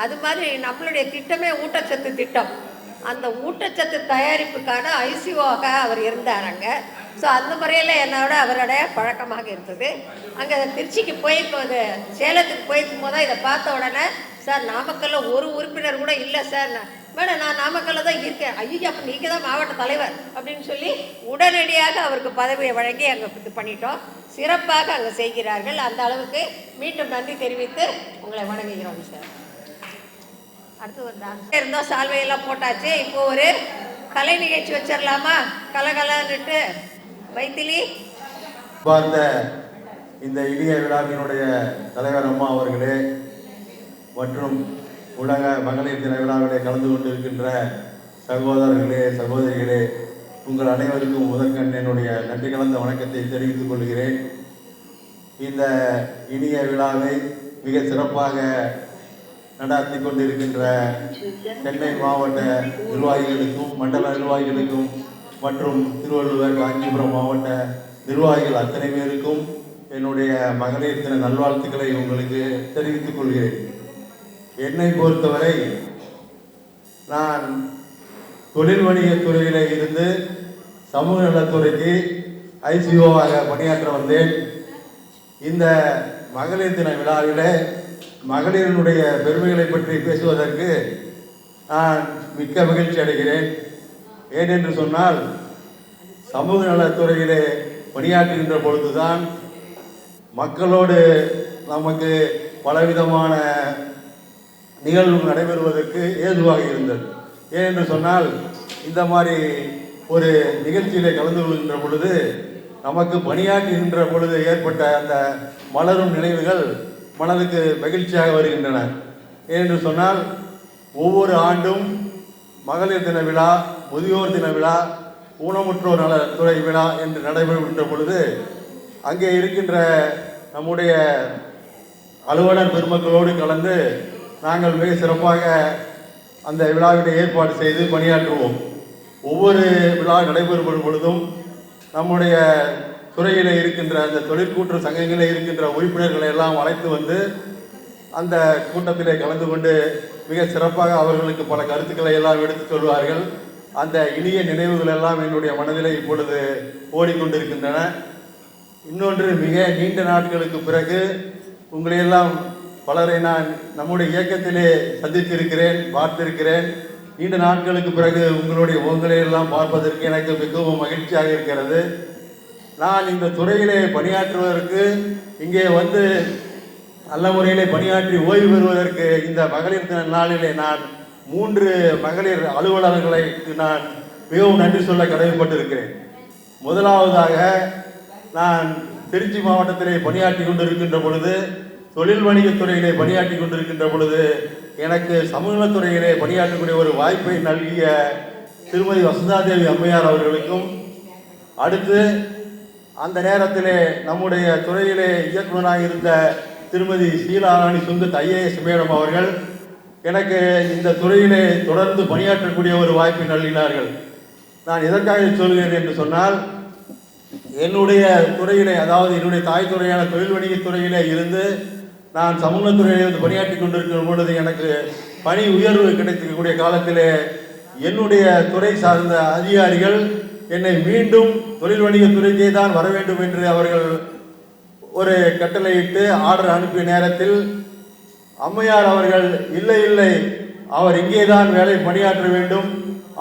[SPEAKER 2] அது மாதிரி நம்மளுடைய திட்டமே ஊட்டச்சத்து திட்டம். அந்த ஊட்டச்சத்து தயாரிப்புக்கான ஐசிஓவாக அவர் இருந்தாருங்க. ஸோ அந்த முறையில் என்னோட அவருடைய பழக்கமாக இருந்தது. அங்கே திருச்சிக்கு போயிருக்கும்போது, சேலத்துக்கு போயிருக்கும் போது இதை பார்த்த உடனே, சார் நாமக்கல்ல ஒரு உறுப்பினர் கூட இல்லை சார். மேடம் நான் நாமக்கல்ல தான் இருக்கேன். ஐயோ அப்போ நீங்கள் தான் மாவட்ட தலைவர் அப்படின்னு சொல்லி உடனடியாக அவருக்கு பதவியை வழங்கி அங்கே இது பண்ணிட்டோம். சிறப்பாக அங்கே செய்கிறார்கள். அந்த அளவுக்கு மீண்டும் நன்றி தெரிவித்து உங்களை வணங்குகிறோம் சார். அடுத்து வந்து இருந்தோம், சால்வையெல்லாம் போட்டாச்சு. இப்போ ஒரு கலை நிகழ்ச்சி வச்சிடலாமா? கலகலன்னுட்டு வைத்திலி
[SPEAKER 10] பார்த்த இந்த இனிய விழாவினுடைய தலைவர் அம்மா அவர்களே மற்றும் உலக மகளிர் தின விழாவிலே கலந்து கொண்டிருக்கின்ற சகோதரர்களே சகோதரிகளே, உங்கள் அனைவருக்கும் முதற்கண் என்னுடைய நன்றி கலந்த வணக்கத்தை தெரிவித்துக் கொள்கிறேன். இந்த இனிய விழாவை மிக சிறப்பாக நடாத்தி கொண்டிருக்கின்ற சென்னை மாவட்ட நிர்வாகிகளுக்கும் மண்டல நிர்வாகிகளுக்கும் மற்றும் திருவள்ளுவர் காஞ்சிபுரம் மாவட்ட நிர்வாகிகள் அத்தனை பேருக்கும் என்னுடைய மகளிர் தின நல்வாழ்த்துக்களை உங்களுக்கு தெரிவித்துக் கொள்கிறேன். என்னை பொறுத்தவரை நான் தொழில் வணிகத் துறையிலே இருந்து சமூக நலத்துறைக்கு ஐசிஓவாக பணியாற்ற வந்தேன். இந்த மகளிர் தின விழாவிலே மகளிரினுடைய பெருமைகளை பற்றி பேசுவதற்கு நான் மிக்க மகிழ்ச்சி அடைகிறேன். ஏனென்று சொன்னால், சமூக நலத்துறையிலே பணியாற்றுகின்ற பொழுதுதான் மக்களோடு நமக்கு பலவிதமான நிகழ்வு நடைபெறுவதற்கு ஏதுவாக இருந்தது. ஏனென்று சொன்னால், இந்த மாதிரி ஒரு நிகழ்ச்சியிலே கலந்து கொள்கின்ற பொழுது நமக்கு பணியாற்றுகின்ற பொழுது ஏற்பட்ட அந்த மலரும் நினைவுகள் மனதுக்கு மகிழ்ச்சியாக வருகின்றன. ஏனென்று சொன்னால், ஒவ்வொரு ஆண்டும் மகளிர் தின விழா, முதியோர் தின விழா, ஊனமுற்றோர் நலத்துறை விழா என்று நடைபெறுகின்ற பொழுது அங்கே இருக்கின்ற நம்முடைய அலுவலர் பெருமக்களோடு கலந்து நாங்கள் மிக சிறப்பாக அந்த விழாவினை ஏற்பாடு செய்து பணியாற்றுவோம். ஒவ்வொரு விழா நடைபெறும் பொழுதும் நம்முடைய துறையில் இருக்கின்ற அந்த தொழிற்கூற்று சங்கங்களில் இருக்கின்ற உறுப்பினர்களை எல்லாம் அழைத்து வந்து அந்த கூட்டத்திலே கலந்து கொண்டு மிக சிறப்பாக அவர்களுக்கு பல கருத்துக்களை எல்லாம் எடுத்து சொல்வார்கள். அந்த இனிய நினைவுகள் எல்லாம் என்னுடைய மனதிலே இப்பொழுது ஓடிக்கொண்டிருக்கின்றன. இன்னொன்று, மிக நீண்ட நாட்களுக்கு பிறகு உங்களையெல்லாம் பலரை நான் நம்முடைய இயக்கத்திலே சந்தித்திருக்கிறேன், பார்த்திருக்கிறேன். நீண்ட நாட்களுக்கு பிறகு உங்களுடைய முகங்களையெல்லாம் பார்ப்பதற்கு எனக்கு மிகவும் மகிழ்ச்சியாக இருக்கிறது. நான் இந்த துறையிலே பணியாற்றுவதற்கு, இங்கே வந்து நல்ல முறையிலே பணியாற்றி ஓய்வு பெறுவதற்கு இந்த மகளிர் தின நாளிலே நான் 3 மகளிர் அலுவலர்களுக்கு நான் மிகவும் நன்றி சொல்ல கடமைப்பட்டிருக்கிறேன். முதலாவதாக, நான் திருச்சி மாவட்டத்திலே பணியாற்றி கொண்டிருக்கின்ற பொழுது, தொழில் வணிகத்துறையிலே பணியாற்றி கொண்டிருக்கின்ற பொழுது எனக்கு சமூகத்துறையிலே பணியாற்றக்கூடிய ஒரு வாய்ப்பை நல்கிய திருமதி வசந்தாதேவி அம்மையார் அவர்களுக்கும், அடுத்து அந்த நேரத்திலே நம்முடைய துறையிலே இயக்குநராக இருந்த திருமதி ஷீலாராணி சுங்கத் IAS மேடம் அவர்கள் எனக்கு இந்த துறையிலே தொடர்ந்து பணியாற்றக்கூடிய ஒரு வாய்ப்பை நல்கினார்கள். நான் எதற்காக சொல்கிறேன் என்று சொன்னால், என்னுடைய துறையிலே, அதாவது என்னுடைய தாய் துறையான தொழில் வணிகத்துறையிலே இருந்து நான் சமூகத்துறையிலே வந்து பணியாற்றி கொண்டிருக்கிற பொழுது எனக்கு பணி உயர்வு கிடைக்கக்கூடிய காலத்திலே என்னுடைய துறை சார்ந்த அதிகாரிகள் என்னை மீண்டும் தொழில் வணிகத்துறைக்கே தான் வர வேண்டும் என்று அவர்கள் ஒரு கட்டளையிட்டு ஆர்டர் அனுப்பிய நேரத்தில் அம்மையார் அவர்கள் இல்லை, அவர் இங்கே தான் வேலை பணியாற்ற வேண்டும்,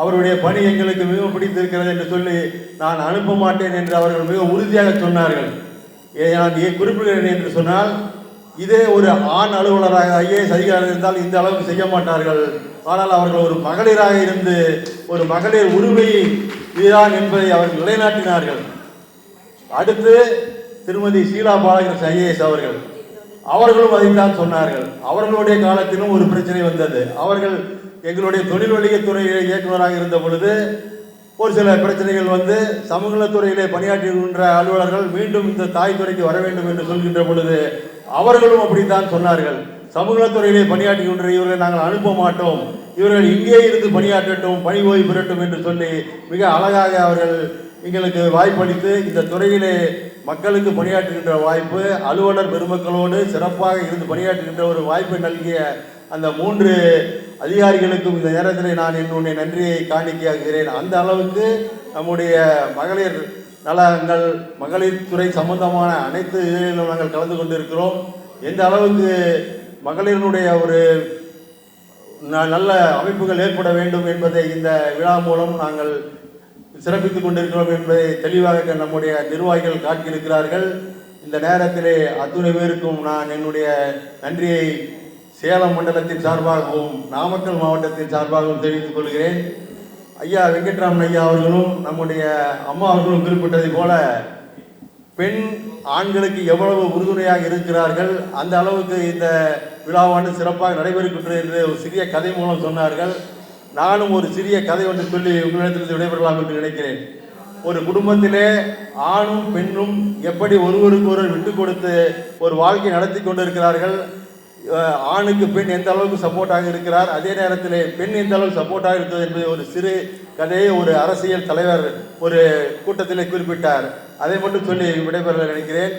[SPEAKER 10] அவருடைய பணி எங்களுக்கு மிகவும் பிடித்திருக்கிறது என்று சொல்லி நான் அனுப்ப மாட்டேன் என்று அவர்கள் மிக உறுதியாக சொன்னார்கள். நான் குறிப்பிடுகிறேன் என்று சொன்னால், இதே ஒரு ஆண் அலுவலராக IAS அதிகாரி இருந்தால் இந்த அளவுக்கு செய்ய மாட்டார்கள். ஆனால் அவர்கள் ஒரு மகளிராக இருந்து ஒரு மகளிர் உரிமை இதுதான் என்பதை அவர்கள் நிலைநாட்டினார்கள். அடுத்து திருமதி ஷீலா பாலகிருஷ்ணன் IAS அவர்களும் அதைத்தான் சொன்னார்கள். அவர்களுடைய காலத்திலும் ஒரு பிரச்சனை வந்தது. அவர்கள் எங்களுடைய தொழில் வணிகத்துறையிலே இயக்குநராக இருந்த பொழுது ஒரு சில பிரச்சனைகள் வந்து சமூகத்துறையிலே பணியாற்றுகின்ற அலுவலர்கள் மீண்டும் இந்த தாய் துறைக்கு வர வேண்டும் என்று சொல்கின்ற பொழுது அவர்களும் அப்படித்தான் சொன்னார்கள். சமூகத்துறையிலே பணியாற்றுகின்ற இவர்களை நாங்கள் அனுப்ப மாட்டோம், இவர்கள் இங்கே இருந்து பணியாற்றட்டும், பணி ஓய்வு பெறட்டும் என்று சொல்லி மிக அழகாக அவர்கள் எங்களுக்கு வாய்ப்பளித்து இந்த துறையிலே மக்களுக்கு பணியாற்றுகின்ற வாய்ப்பு, அலுவலர் பெருமக்களோடு சிறப்பாக இருந்து பணியாற்றுகின்ற ஒரு வாய்ப்பை நல்கிய அந்த 3 அதிகாரிகளுக்கும் இந்த நேரத்தில் நான் என்னுடைய நன்றியை காணிக்கையாகிறேன். அந்த அளவுக்கு நம்முடைய மகளிர் நலங்கள், மகளிர் துறை சம்பந்தமான அனைத்து இதிலும் நாங்கள் கலந்து கொண்டிருக்கிறோம். எந்த அளவுக்கு மகளிரினுடைய ஒரு நல்ல அமைப்புகள் ஏற்பட வேண்டும் என்பதை இந்த விழா மூலம் நாங்கள் சிறப்பித்துக் கொண்டிருக்கிறோம் என்பதை தெளிவாக நம்முடைய நிர்வாகிகள் காட்டியிருக்கிறார்கள். இந்த நேரத்திலே அத்துணை பேருக்கும் நான் என்னுடைய நன்றியை சேலம் மண்டலத்தின் சார்பாகவும் நாமக்கல் மாவட்டத்தின் சார்பாகவும் தெரிவித்துக் கொள்கிறேன். ஐயா வெங்கட்ராமன் ஐயா அவர்களும் நம்முடைய அம்மா அவர்களும் குறிப்பிட்டதை போல பெண் ஆண்களுக்கு எவ்வளவு உறுதுணையாக இருக்கிறார்கள், அந்த அளவுக்கு இந்த விழாவானது சிறப்பாக நடைபெறுகின்றது என்று ஒரு சிறிய கதை மூலம் சொன்னார்கள். நானும் ஒரு சிறிய கதை ஒன்று சொல்லி உங்களிடத்திலிருந்து விடைபெறலாம் என்று நினைக்கிறேன். ஒரு குடும்பத்திலே ஆணும் பெண்ணும் எப்படி ஒருவருக்கு ஒருவர் விட்டு கொடுத்து ஒரு வாழ்க்கை நடத்தி கொண்டிருக்கிறார்கள். ஆணுக்கு பெண் எந்த அளவுக்கு சப்போர்ட்டாக இருக்கிறார், அதே நேரத்தில் பெண் எந்த அளவுக்கு சப்போர்ட்டாக இருக்கிறது என்பதை ஒரு சிறு கதையை ஒரு அரசியல் தலைவர் ஒரு கூட்டத்திலே குறிப்பிட்டார். அதை மட்டும் சொல்லி விடைபெற நினைக்கிறேன்.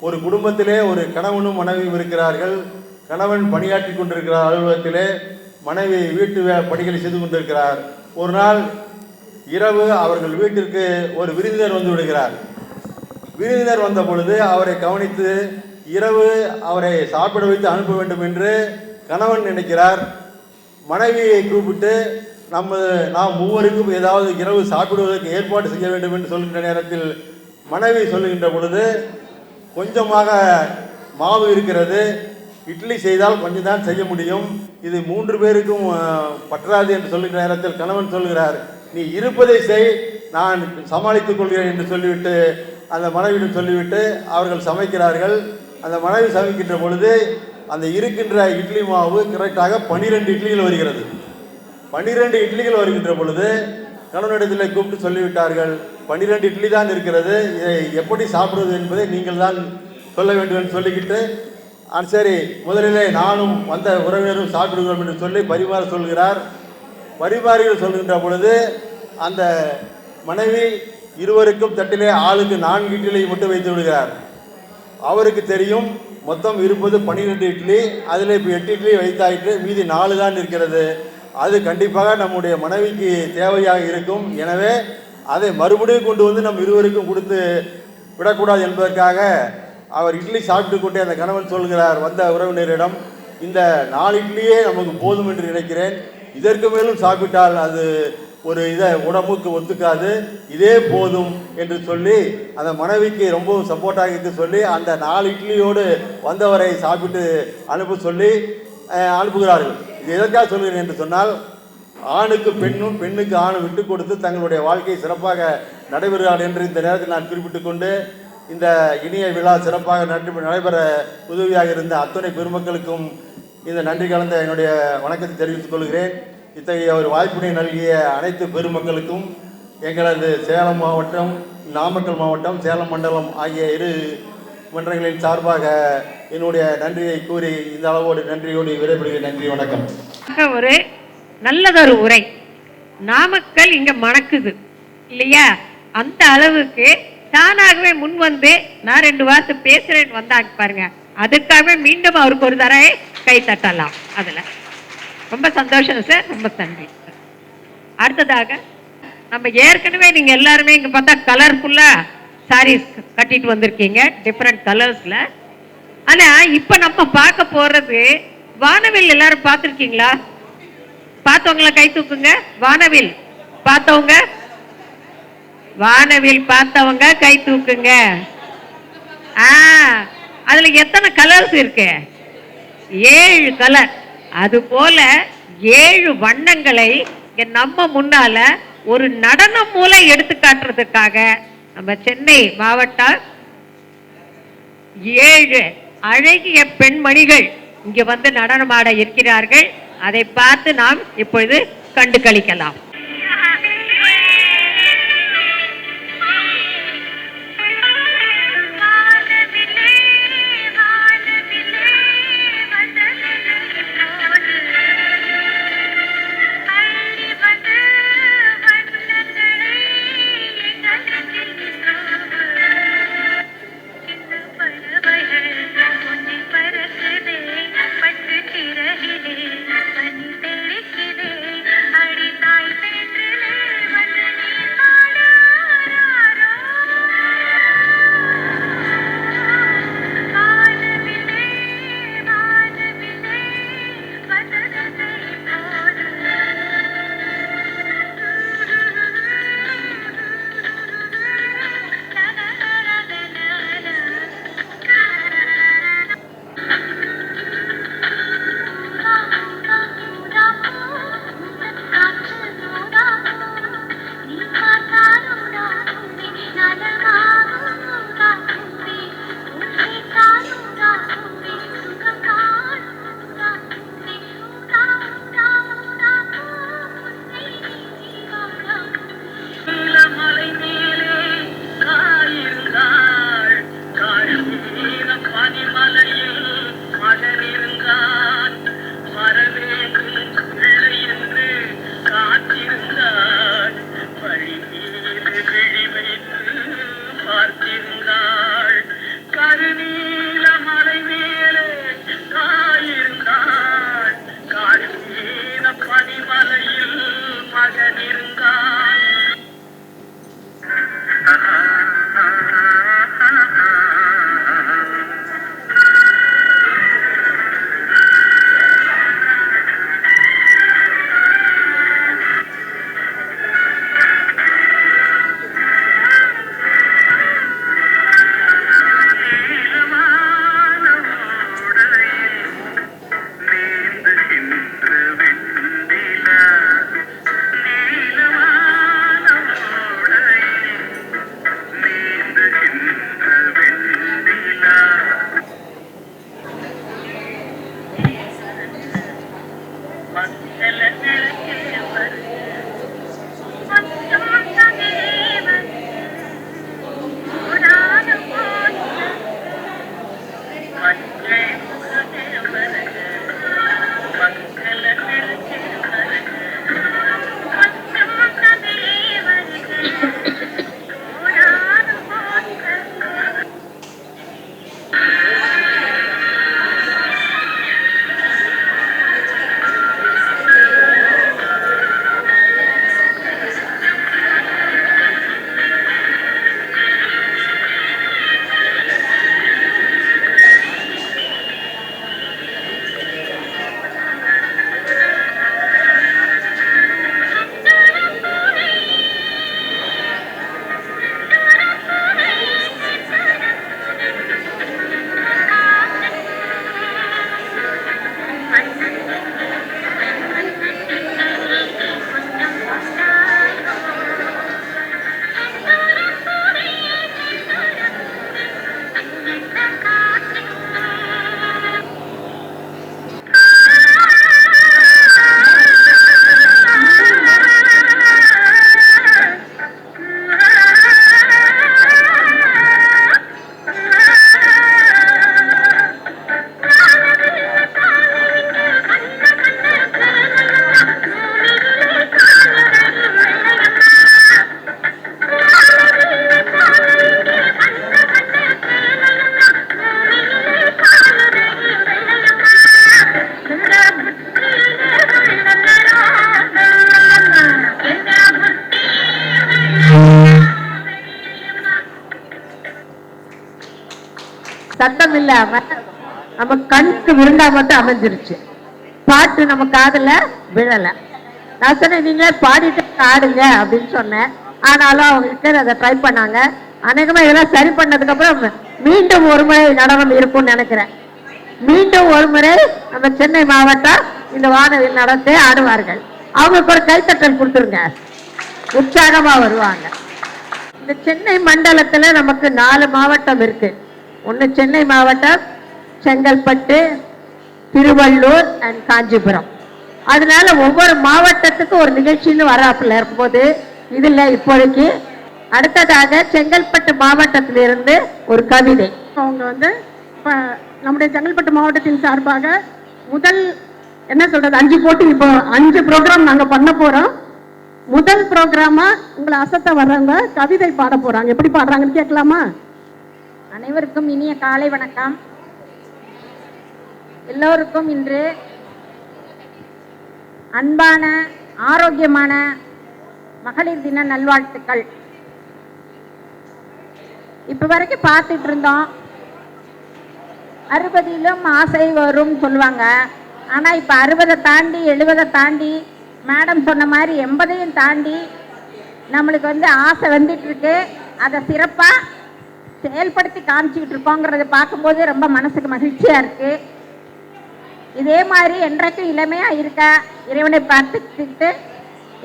[SPEAKER 10] ஒரு குடும்பத்திலே ஒரு கணவனும் மனைவியும் இருக்கிறார்கள். கணவன் பணியாற்றி கொண்டிருக்கிறார் அலுவலகத்திலே, மனைவி வீட்டு பணிகளை செய்து கொண்டிருக்கிறார். ஒரு நாள் இரவு அவர்கள் வீட்டிற்கு ஒரு விருந்தினர் வந்து விடுகிறார். விருந்தினர் வந்த பொழுது அவரை கவனித்து இரவு அவரை சாப்பிட வைத்து அனுப்ப வேண்டும் என்று கணவன் நினைக்கிறார். மனைவியை கூப்பிட்டு நாம் மூவருக்கும் ஏதாவது இரவு சாப்பிடுவதற்கு ஏற்பாடு செய்ய வேண்டும் என்று சொல்கின்ற நேரத்தில் மனைவி சொல்லுகின்ற பொழுது, கொஞ்சமாக மாவு இருக்கிறது, இட்லி செய்தால் கொஞ்சம் தான் செய்ய முடியும், இது 3 பேருக்கும் பற்றாது என்று சொல்லுகிற நேரத்தில் கணவன் சொல்கிறார், நீ இருப்பதை செய், நான் சமாளித்துக் கொள்கிறேன் என்று சொல்லிவிட்டு அந்த மனைவியிடம் சொல்லிவிட்டு அவர்கள் சமைக்கிறார்கள். அந்த மனைவி சமைக்கின்ற பொழுது அந்த இருக்கின்ற இட்லி மாவு கரெக்டாக 12 இட்லிகள் வருகிறது. 12 இட்லிகள் வருகின்ற பொழுது கணவனிடத்தில் கூப்பிட்டு சொல்லிவிட்டார்கள், 12 இட்லி தான் இருக்கிறது, இதை எப்படி சாப்பிடுவது என்பதை நீங்கள் தான் சொல்ல வேண்டும் என்று சொல்லிக்கிட்டு, சரி முதலிலே நானும் வந்த உறவினரும் சாப்பிடுகிறோம் என்று சொல்லி பரிமாற சொல்கிறார். பரிமாறிகள் சொல்கின்ற பொழுது அந்த மனைவி இருவருக்கும் தட்டிலே ஆளுக்கு 4 இட்லியை மட்டும் வைத்து விடுகிறார். அவருக்கு தெரியும் மொத்தம் இருப்பது 12 இட்லி, அதில் இப்போ 8 இட்லி வைத்தாயிற்று, மீதி 4 தான் இருக்கிறது, அது கண்டிப்பாக நம்முடைய மனைவிக்கு தேவையாக இருக்கும், எனவே அதை மறுபடியும் கொண்டு வந்து நம் இருவருக்கும் கொடுத்து விடக்கூடாது என்பதற்காக அவர் இட்லி சாப்பிட்டு கொண்டே அந்த கணவன் சொல்கிறார் வந்த உறவினரிடம், இந்த 4 இட்லியே நமக்கு போதும் என்று நினைக்கிறேன், இதற்கு மேலும் சாப்பிட்டால் அது ஒரு உடம்புக்கு ஒத்துக்காது, இதே போதும் என்று சொல்லி அந்த மனைவிக்கு ரொம்பவும் சப்போர்ட்டாக இருக்கு சொல்லி அந்த 4 இட்லியோடு வந்தவரை சாப்பிட்டு அனுப்ப சொல்லி அனுப்புகிறார்கள். இது எதற்காக சொல்கிறேன் என்று சொன்னால், ஆணுக்கு பெண்ணும் பெண்ணுக்கு ஆணும் விட்டு கொடுத்து தங்களுடைய வாழ்க்கை சிறப்பாக நடைபெறுகிறார்கள் என்று இந்த நேரத்தில் நான் குறிப்பிட்டு கொண்டு, இந்த இனிய விழா சிறப்பாக நடைபெற உதவியாக இருந்த அத்தனை பெருமக்களுக்கும் இந்த நன்றி கலந்த என்னுடைய வணக்கத்தை தெரிவித்துக் கொள்கிறேன். இத்தகைய ஒரு வாய்ப்பினை நல்கிய அனைத்து பெருமக்களுக்கும் எங்களது சேலம் மாவட்டம், நாமக்கல் மாவட்டம், சேலம் மண்டலம் ஆகிய 2 மன்றங்களின் சார்பாக என்னுடைய நன்றியை கூறி இந்த அளவோடு நன்றியோடு விடைபெறுகிறேன். நன்றி, வணக்கம்.
[SPEAKER 2] ஒரு நல்லதொரு உரை. நாமக்கல் இங்க மணக்குது இல்லையா, அந்த அளவுக்கு தானாகவே முன் வந்து நான் 2 வார்த்தை பேசுறேன்னு வந்தாங்க பாருங்க, அதுக்காகவே மீண்டும் அவருக்கு ஒரு தடவை கை தட்டலாம். அதுல ரொம்ப சந்தோஷம் சார், ரொம்ப நன்றி. அடுத்ததாக நம்ம ஏற்கனவே நீங்க எல்லாருமே இங்க பார்த்தா கலர்ஃபுல்லா சாரீஸ் கட்டிட்டு வந்திருக்கீங்க டிஃப்ரெண்ட் கலர்ஸ்ல. ஆனா இப்ப நம்ம பார்க்க போறது வானவில். எல்லாரும் பார்த்துருக்கீங்களா? பார்த்தவங்கள கை தூக்குங்க. வானவில் பார்த்தவங்க, வானவில் பார்த்தவங்க கை தூக்குங்க. அதுல எத்தனை கலர்ஸ் இருக்கு? 7 கலர். அது போல 7 வண்ணங்களை நம்ம முன்னால ஒரு நடனம் மூலம் எடுத்து காட்டுறதுக்காக நம்ம சென்னை மாவட்டம் 7 அழகிய பெண்மணிகள் இங்க வந்து நடனமாட இருக்கிறார்கள். அதை பார்த்து நாம் இப்பொழுது கண்டு களிக்கலாம்.
[SPEAKER 1] சத்தம் இல்லாம நம்ம கண்ணுக்கு விருந்தா மட்டும் அமைஞ்சிருச்சு. பாட்டு நம்ம காதுல விழல. நான் சொன்னேன் நீங்களே பாடிட்டு ஆடுங்க அப்படின்னு சொன்னேன். ஆனாலும் அவங்க அதை ட்ரை பண்ணாங்க. அநேகமா இதெல்லாம் சரி பண்ணதுக்கு அப்புறம் மீண்டும் ஒரு முறை நடனம் இருக்கும்னு நினைக்கிறேன். மீண்டும் ஒரு முறை நம்ம சென்னை மாவட்டம் இந்த வானவில் நடத்தி ஆடுவார்கள். அவங்களுக்கு ஒரு கைத்தட்டல் கொடுத்துருங்க, உற்சாகமா வருவாங்க. இந்த சென்னை மண்டலத்துல நமக்கு 4 மாவட்டம் இருக்கு. ஒன்று சென்னை மாவட்டம், செங்கல்பட்டு, திருவள்ளூர் அண்ட் காஞ்சிபுரம். அதனால ஒவ்வொரு மாவட்டத்துக்கும் ஒரு நிகழ்ச்சின்னு வராப்புல இருக்கும்போது இதுல இப்போதைக்கு அடுத்ததாக செங்கல்பட்டு மாவட்டத்திலிருந்து ஒரு கவிதை.
[SPEAKER 6] அவங்க வந்து இப்போ நம்முடைய செங்கல்பட்டு மாவட்டத்தின் சார்பாக முதல் என்ன சொல்றது 5 போட்டி, இப்போ 5 ப்ரோக்ராம் நாங்கள் பண்ண போறோம். முதல் ப்ரோக்ராமா உங்களை அசத்த வர்றவங்க கவிதை பாட போறாங்க. எப்படி பாடுறாங்கன்னு கேட்கலாமா?
[SPEAKER 1] அனைவருக்கும் இனிய காலை வணக்கம். எல்லோருக்கும் இன்று அன்பான ஆரோக்கியமான மகளிர் தின நல்வாழ்த்துக்கள். இப்ப வரைக்கும் பார்த்துட்டு இருந்தோம், 60லும் ஆசை வரும் சொல்லுவாங்க. ஆனா இப்ப 60 தாண்டி 70 தாண்டி மேடம் சொன்ன மாதிரி 80ஐயும் தாண்டி நம்மளுக்கு வந்து ஆசை வந்துட்டு இருக்கு. அதை சிறப்பா செயல்படுத்தி காமிச்சுக்கிட்டு இருக்கோங்கிறத பார்க்கும்போது ரொம்ப மனசுக்கு மகிழ்ச்சியா இருக்கு. இதே மாதிரி என்றைக்கும் இளமையா இருக்க இறைவனை பார்த்துக்கிட்டு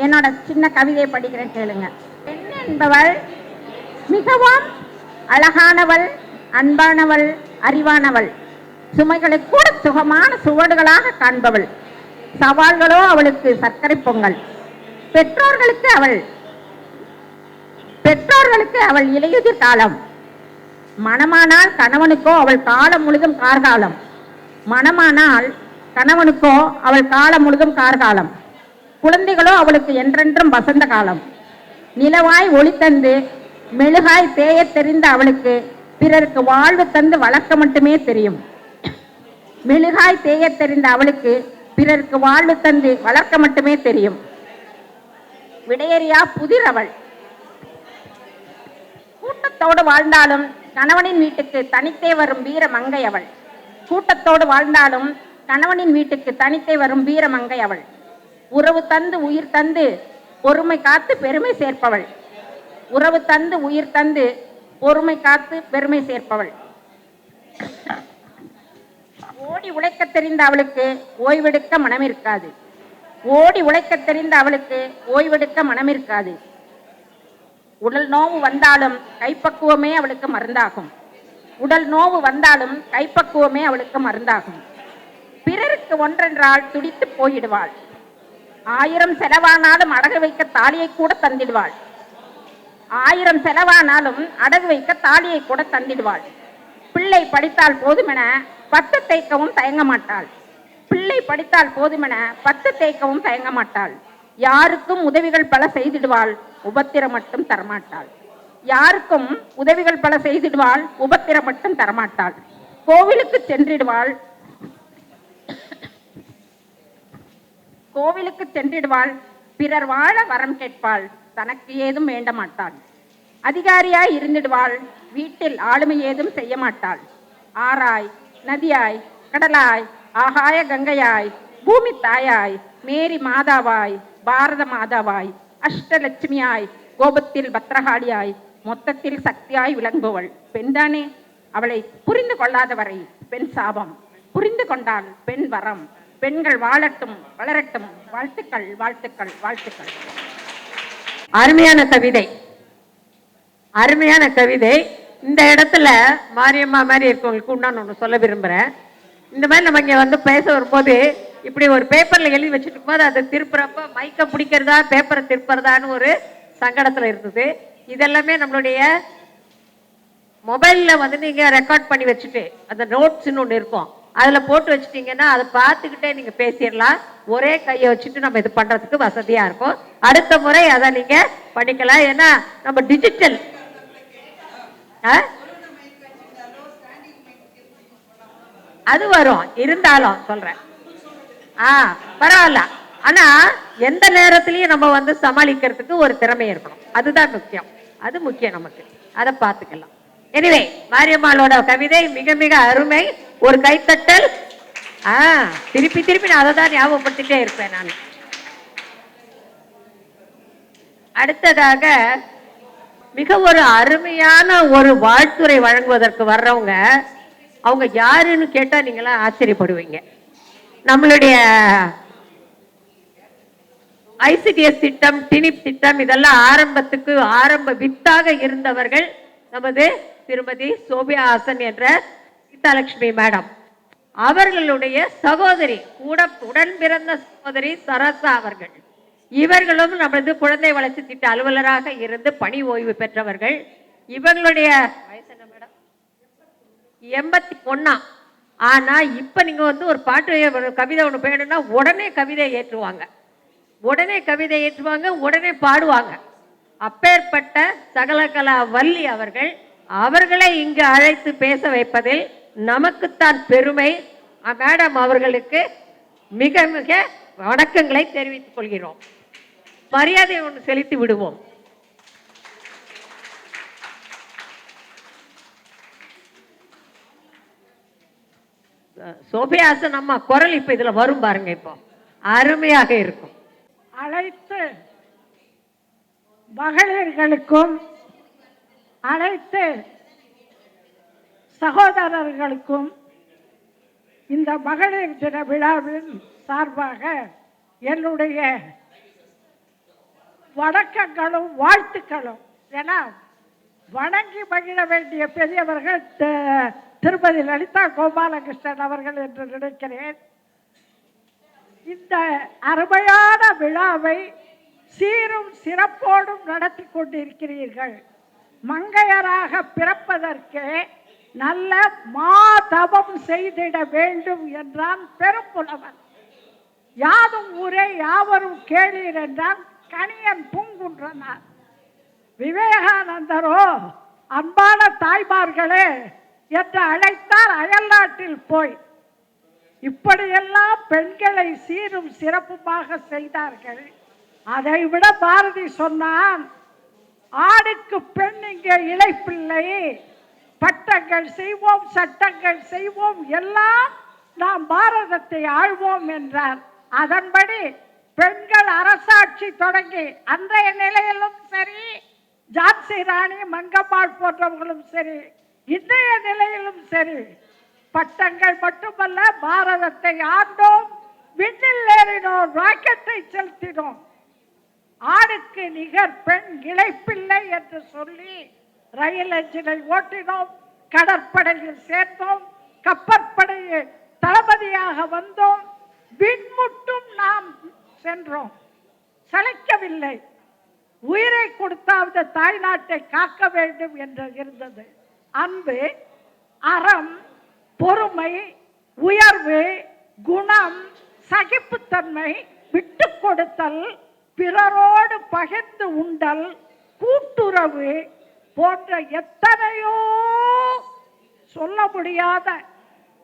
[SPEAKER 1] என்னோட சின்ன கவிதையை படிக்கிறேன், கேளுங்க. பெண் என்பவள் மிகவும் அழகானவள், அன்பானவள், அறிவானவள், சுமைகளை கூட சுகமான சுவடுகளாக காண்பவள். சவால்களோ அவளுக்கு சர்க்கரை பொங்கல். பெற்றோர்களுக்கு அவள் இலையுதிர் காலம். மணமானால் கணவனுக்கோ அவள் காலம் முழுதும் கார்காலம். மணமானால் கணவனுக்கோ அவள் காலம் முழுதும் கார்காலம். குழந்தைகளோ அவளுக்கு என்றென்றும் வசந்த காலம். நிலவாய் ஒளி தந்து மெழுகாய் தேய தெரிந்த அவளுக்கு பிறருக்கு வாழ்வு தந்து வளர்க்க மட்டுமே தெரியும். மெழுகாய் தேய தெரிந்த அவளுக்கு பிறருக்கு வாழ்வு தந்து வளர்க்க மட்டுமே தெரியும். விடையறியா புதிர் அவள். கூட்டத்தோடு வாழ்ந்தாலும் கணவனின் வீட்டுக்கு தனித்தே வரும் வீர மங்கை அவள். கூட்டத்தோடு வாழ்ந்தாலும் கணவனின் வீட்டுக்கு தனித்தே வரும் வீர மங்கை அவள். உறவு தந்து உயிர் தந்து பொறுமை காத்து பெருமை சேர்ப்பவள். உறவு தந்து உயிர் தந்து பொறுமை காத்து பெருமை சேர்ப்பவள். ஓடி உழைக்க தெரிந்த அவளுக்கு ஓய்வெடுக்க மனம் இருக்காது. ஓடி உழைக்க தெரிந்த அவளுக்கு ஓய்வெடுக்க மனம் இருக்காது. உடல் நோவு வந்தாலும் கைப்பக்குவமே அவளுக்கு மருந்தாகும். உடல் நோவு வந்தாலும் கைப்பக்குவமே அவளுக்கு மருந்தாகும். பிறருக்கு ஒன்றென்றால் துடித்து போயிடுவாள். 1000 செலவானாலும் அடகு வைக்க தாலியை கூட தந்திடுவாள். 1000 செலவானாலும் அடகு வைக்க தாலியை கூட தந்திடுவாள்.
[SPEAKER 11] பிள்ளை படித்தால் போதுமென 10 தேய்க்கவும் தயங்க மாட்டாள். பிள்ளை படித்தால் போதுமென 10 தேய்க்கவும் தயங்க மாட்டாள். யாருக்கும் உதவிகள் பல செய்திடுவாள், உபத்திரம் மட்டும் தரமாட்டாள். யாருக்கும் உதவிகள் பல செய்திடுவாள், உபத்திரம் மட்டும் தரமாட்டாள். கோவிலுக்கு சென்றிடுவாள், கோவிலுக்கு சென்றிடுவாள், பிறர் வாழ வரம் கேட்பாள், தனக்கு ஏதும் வேண்ட மாட்டாள். அதிகாரியாய் இருந்திடுவாள், வீட்டில் ஆளுமை ஏதும் செய்ய மாட்டாள். ஆராய், நதியாய், கடலாய், ஆகாய கங்கையாய், பூமி தாயாய், மேரி மாதாவாய், பாரத மாதாவாய், அஷ்டலட்சுமியாய், கோபத்தில் பத்ரகாளியாய், மொத்தத்தில் சக்தியாய் விளங்குபவள் பெண்தானே. அவளை புரிந்து கொள்ளாதவரை பெண் சாபம், புரிந்து கொண்டால் பெண் வரம். பெண்கள் வாழட்டும், வளரட்டும். வாழ்த்துக்கள், வாழ்த்துக்கள், வாழ்த்துக்கள்.
[SPEAKER 2] அருமையான கவிதை, அருமையான கவிதை. இந்த இடத்துல மாரியம்மா மாதிரி இருக்கவங்களுக்கு நான் ஒன்று சொல்ல விரும்புகிறேன். இந்த மாதிரி நம்ம இங்கே வந்து பேச வரும்போது இப்படி ஒரு பேப்பரில் எழுதி வச்சுட்டு இருக்கும்போது அதை திருப்புறப்ப மைக்கை பிடிக்கிறதா பேப்பரை திருப்புறதான்னு ஒரு சங்கடத்தில் இருந்தது. இதெல்லாமே நம்மளுடைய மொபைலில் வந்து நீங்கள் ரெக்கார்ட் பண்ணி வச்சுட்டு அந்த நோட்ஸ்ன்னு ஒன்று இருக்கும், அதில் போட்டு வச்சுட்டீங்கன்னா அதை பார்த்துக்கிட்டே நீங்கள் பேசிடலாம். ஒரே கையை வச்சுட்டு நம்ம இது பண்ணுறதுக்கு வசதியாக இருக்கும். அடுத்த முறை அதை நீங்கள் பண்ணிக்கலாம். ஏன்னா நம்ம டிஜிட்டல் அது வரும், இருந்தாலும் சொல்கிறேன். பரவாயில்ல. ஆனால் எந்த நேரத்துலையும் நம்ம வந்து சமாளிக்கிறதுக்கு ஒரு திறமை இருக்கணும், அதுதான் முக்கியம். அது முக்கியம் நமக்கு, அதை பார்த்துக்கலாம். எனிவே, மாரியம்மாளோட கவிதை மிக மிக அருமை. ஒரு கைத்தட்டல். திருப்பி திருப்பி நான் அதை தான் ஞாபகப்படுத்திட்டே இருப்பேன் நான். அடுத்ததாக மிக ஒரு அருமையான ஒரு வாழ்த்துரை வழங்குவதற்கு வர்றவங்க, அவங்க யாருன்னு கேட்டா நீங்களாம் ஆச்சரியப்படுவீங்க. நம்மளுடைய ஐசிடிஎஸ் திட்டம், டினிப் திட்டம் இதெல்லாம் ஆரம்ப வித்தாக இருந்தவர்கள் நமது திருமதி சோபியா ஹாசன் என்ற சீதாலட்சுமி மேடம். அவர்களுடைய சகோதரி, கூட உடன் பிறந்த சகோதரி சரசா அவர்கள். இவர்களும் நமது குழந்தை வளர்ச்சி திட்ட அலுவலராக இருந்து பணி ஓய்வு பெற்றவர்கள். இவர்களுடைய வயசு என்ன மேடம்? 81. ஆனா இப்ப நீங்க வந்து ஒரு பாட்டு கவிதை ஒன்று வேணும்னா உடனே கவிதை ஏற்றுவாங்க, உடனே பாடுவாங்க. அப்பேற்பட்ட சகலகலா வள்ளி அவர்கள், அவர்களை இங்கு அழைத்து பேச வைப்பதில் நமக்குத்தான் பெருமை. மேடம் அவர்களுக்கு மிக மிக வணக்கங்களை தெரிவித்துக் கொள்கிறோம். மரியாதை ஒன்று செலுத்தி விடுவோம். சோபியாசன் அம்மா குரல் இப்ப இதுல வரும் பாருங்க, இப்போ அருமையாக இருக்கும்.
[SPEAKER 6] அனைத்து மகளிர்களுக்கும், அனைத்து சகோதரர்களுக்கும் இந்த மகளிர் தின விழாவின் சார்பாக என்னுடைய வணக்கங்களும் வாழ்த்துக்களும். ஏன்னா வணங்கி மகிழ வேண்டிய பெரியவர்கள் திருமதி லலிதா கோபாலகிருஷ்ணன் அவர்கள் என்று நினைக்கிறேன். இந்த அருமையான விழாவை சீரும் சிறப்போடும் நடத்தி கொண்டிருக்கிறீர்கள். மங்கையராக பிறப்பதற்கே நல்ல மாதவம் செய்திட வேண்டும் என்றான் பெரும்புலவன். யாதும் ஊரே யாவரும் கேளீர் என்றான் கணியன் பூங்குன்றனார். விவேகானந்தரோ அன்பான தாய்மார்களே என்று அழைத்தார் அயல்நாட்டில் போய். இப்படியெல்லாம் பெண்களை சீரும் சிறப்புமாக செய்தார்கள். அதை விட பாரதி சொன்னான், ஆணுக்கு பெண் இங்கே இளைப்பில்லை, பட்டங்கள் செய்வோம், சட்டங்கள் செய்வோம், எல்லாம் நாம் பாரதத்தை ஆழ்வோம் என்றார். அதன்படி பெண்கள் அரசாட்சி தொடங்கி அன்றைய நிலையிலும் சரி, ஜான்சி ராணி மங்கம்மாள் போன்றவர்களும் சரி, இன்றைய நிலையிலும் சரி, பட்டங்கள் மட்டுமல்ல பாரதத்தை ஆண்டோம், விண்ணில் ஏறினோம், ராக்கெட்டை செலுத்தினோம். ஆணுக்கு நிகர் பெண் இளைப்பில்லை என்று சொல்லி ரயில் எஞ்சினை ஓட்டினோம், கடற்படையில் சேர்ந்தோம், கப்பற்படையில் தளபதியாக வந்தோம், விண்முட்டும் நாம் சென்றோம். சளைக்கவில்லை. உயிரை கொடுத்தாவது தாய் நாட்டை காக்க வேண்டும் என்று இருந்தது அன்பு. அறம், பொறுமை, உயர்வு, குணம், சகிப்புத்தன்மை, விட்டு கொடுத்தல், பிறரோடு பகிர்ந்து உண்டல், கூட்டுறவு போன்ற எத்தனையோ சொல்ல முடியாத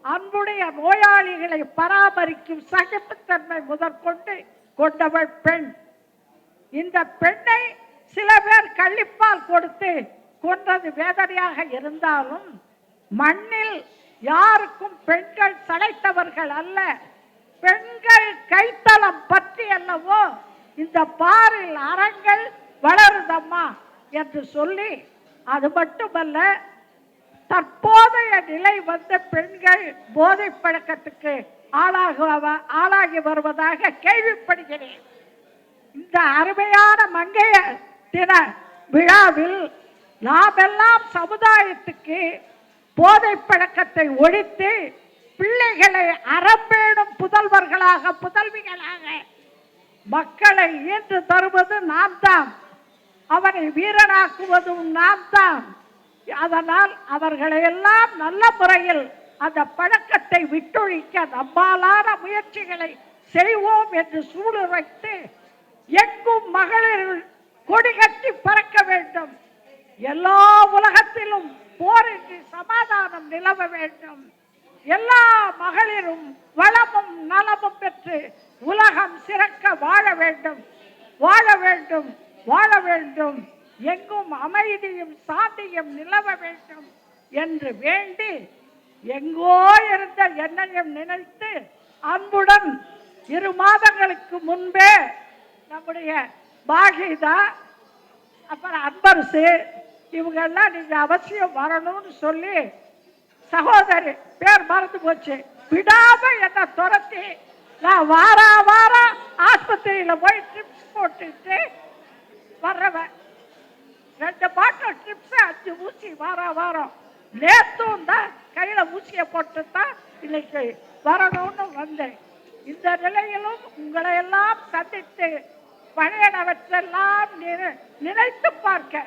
[SPEAKER 6] அன்புடைய நோயாளிகளை பராமரிக்கும் சகிப்புத்தன்மை முதற்கொண்டு கொண்டவள் பெண். இந்த பெண்ணை சில பேர் கள்ளிப்பால் கொடுத்து கொன்றது வேதனையாக இருந்தாலும் மண்ணில் யாருக்கும் பெண்கள் சளைத்தவர்கள் அல்ல. பெண்கள் கைத்தளம் பற்றி அல்லவோ இந்த பாரில் அறங்கள் வளருதம்மா என்று சொல்லி, அது மட்டுமல்ல, தற்போதைய நிலை வந்த பெண்கள் போதை பழக்கத்துக்கு ஆளாகி வருவதாக கேள்விப்படுகிறேன். இந்த அருமையான மங்கைய தின விழாவில் நாமெல்லாம் சமுதாயத்துக்கு போதை பழக்கத்தை ஒழித்து பிள்ளைகளை அறம்பேணும் புதல்வர்களாக புதல்விகளாக மக்களை ஈன்று தருவது நாம் தான், அவனை வீரனாக்குவதும் நாம் தான். அதனால் அவர்களை எல்லாம் நல்ல முறையில் அந்த பழக்கத்தை விட்டொழிக்க நம்மாலான முயற்சிகளை செய்வோம் என்று சூளுரைத்து எங்கும் மகளிர் கொடி கட்டி பறக்க வேண்டும். எல்லா உலகத்திலும் போரின்றி சமாதானம் நிலவ வேண்டும். எல்லா மகளிரும் வளமும் நலமும் பெற்று உலகம் சிறக்க வாழ வேண்டும், வாழ வேண்டும், வாழ வேண்டும். எங்கும் அமைதியும் சாந்தியும் நிலவ வேண்டும் என்று வேண்டி எங்கோ இருந்த என்னையும் நினைத்து அன்புடன் 2 மாதங்களுக்கு முன்பே நம்முடைய பாகிதா, அப்புறம் அன்பரசு, இவங்கெல்லாம் நீங்க அவசியம் வரணும்னு சொல்லி, சகோதரி பேர் மறந்து போச்சு, விடாம என்ன துரத்தி நான் வாரம் ஆஸ்பத்திரியில போய் ட்ரிப்ஸ் போட்டுட்டு வர்றவன். 2 பாட்டில் ட்ரிப்ஸ் 5 ஊசி வாரம் நேத்தும் தான் கையில ஊசியை போட்டு தான் இன்னைக்கு வரணும்னு வந்தேன். இந்த நிலையிலும் உங்களை எல்லாம் சந்தித்து பழையனவற்றெல்லாம் நினைத்து பார்க்க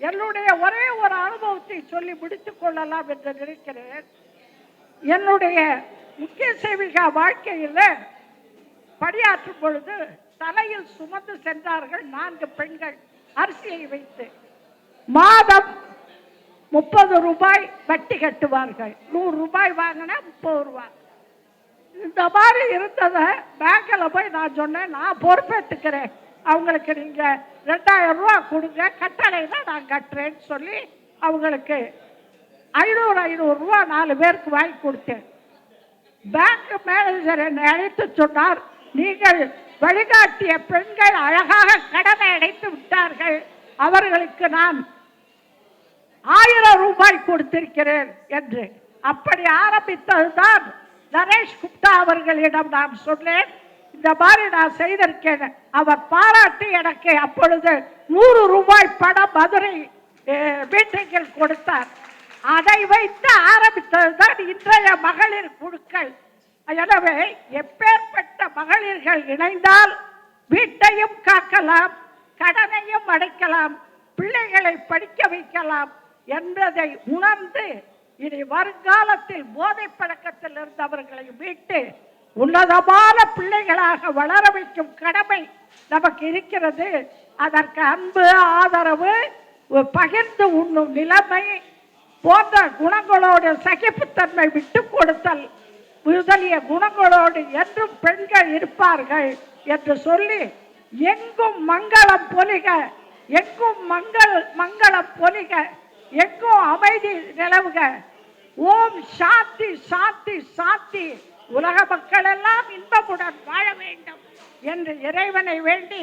[SPEAKER 6] என்னுடைய ஒரே ஒரு அனுபவத்தை சொல்லி முடித்துக் கொள்ளலாம் என்று நினைக்கிறேன். என்னுடைய முக்கிய சேவிகா வாழ்க்கையில் பணியாற்றும் பொழுது தலையில் சுமந்து சென்றார்கள் 4 பெண்கள் அரிசியை வைத்து. மாதம் 30 ரூபாய் வட்டி கட்டுவார்கள். 100 ரூபாய் வாங்கினா 30 ரூபாய். இந்த மாதிரி இருந்ததை பேங்க்ல போய் நான் சொன்னேன், நான் பொறுப்பேற்றுக்கிறேன், அவங்களுக்கு நீங்க 2000 ரூபா கொடுங்க, கட்டளை தான் நான் கட்டுறேன்னு சொல்லி அவங்களுக்கு 500 ரூபா 4 பேருக்கு வாங்கி கொடுத்தேன். பேங்க் மேனேஜர் என்னை அழைத்து சொன்னார், நீங்கள் வழிகாட்டிய பெண்கள் அழகாக கடனை அடைத்து விட்டார்கள், அவர்களுக்கு நான் 1000 ரூபாய் கொடுத்திருக்கிறேன் என்று. அப்படி ஆரம்பித்ததுதான் நரேஷ் குப்தா அவர்களிடம் நான் சொன்னேன், இந்த மாதிரி நான் செய்திருக்கேன். அவர் பாராட்டி எனக்கு அப்பொழுது 100 ரூபாய் பணம் மதுரை மீட்டிங்கில் கொடுத்தார். அதை வைத்து ஆரம்பித்ததுதான் இன்றைய மகளிர் குழுக்கள். எனவே எப்பேற்பட்ட மகளிர்கள் இணைந்தால் வீட்டையும் காக்கலாம், கடனையும் அடைக்கலாம், பிள்ளைகளை படிக்க வைக்கலாம் என்பதை உணர்ந்து இனி வருங்காலத்தில் போதை பழக்கத்தில் இருந்தவர்களை மீட்டு உன்னதமான பிள்ளைகளாக வளர வைக்கும் கடமை நமக்கு இருக்கிறது. அதற்கு அன்பு, ஆதரவு, பகிர்ந்து உண்ணும் நிலைமை போன்ற குணங்களோடு சகிப்புத்தன்மை விட்டு கொடுத்தல் முதலிய குணங்களோடு என்றும் பெண்கள் இருப்பார்கள் என்று சொல்லி, எங்கும் மங்களம் பொலிக, எங்கும் மங்களம் பொலிக, எங்கும் அமைதி நிலவுக, ஓம் சாந்தி சாந்தி சாந்தி, உலக மக்கள் எல்லாம் இன்பமுடன் வாழ வேண்டும் என்று இறைவனை வேண்டி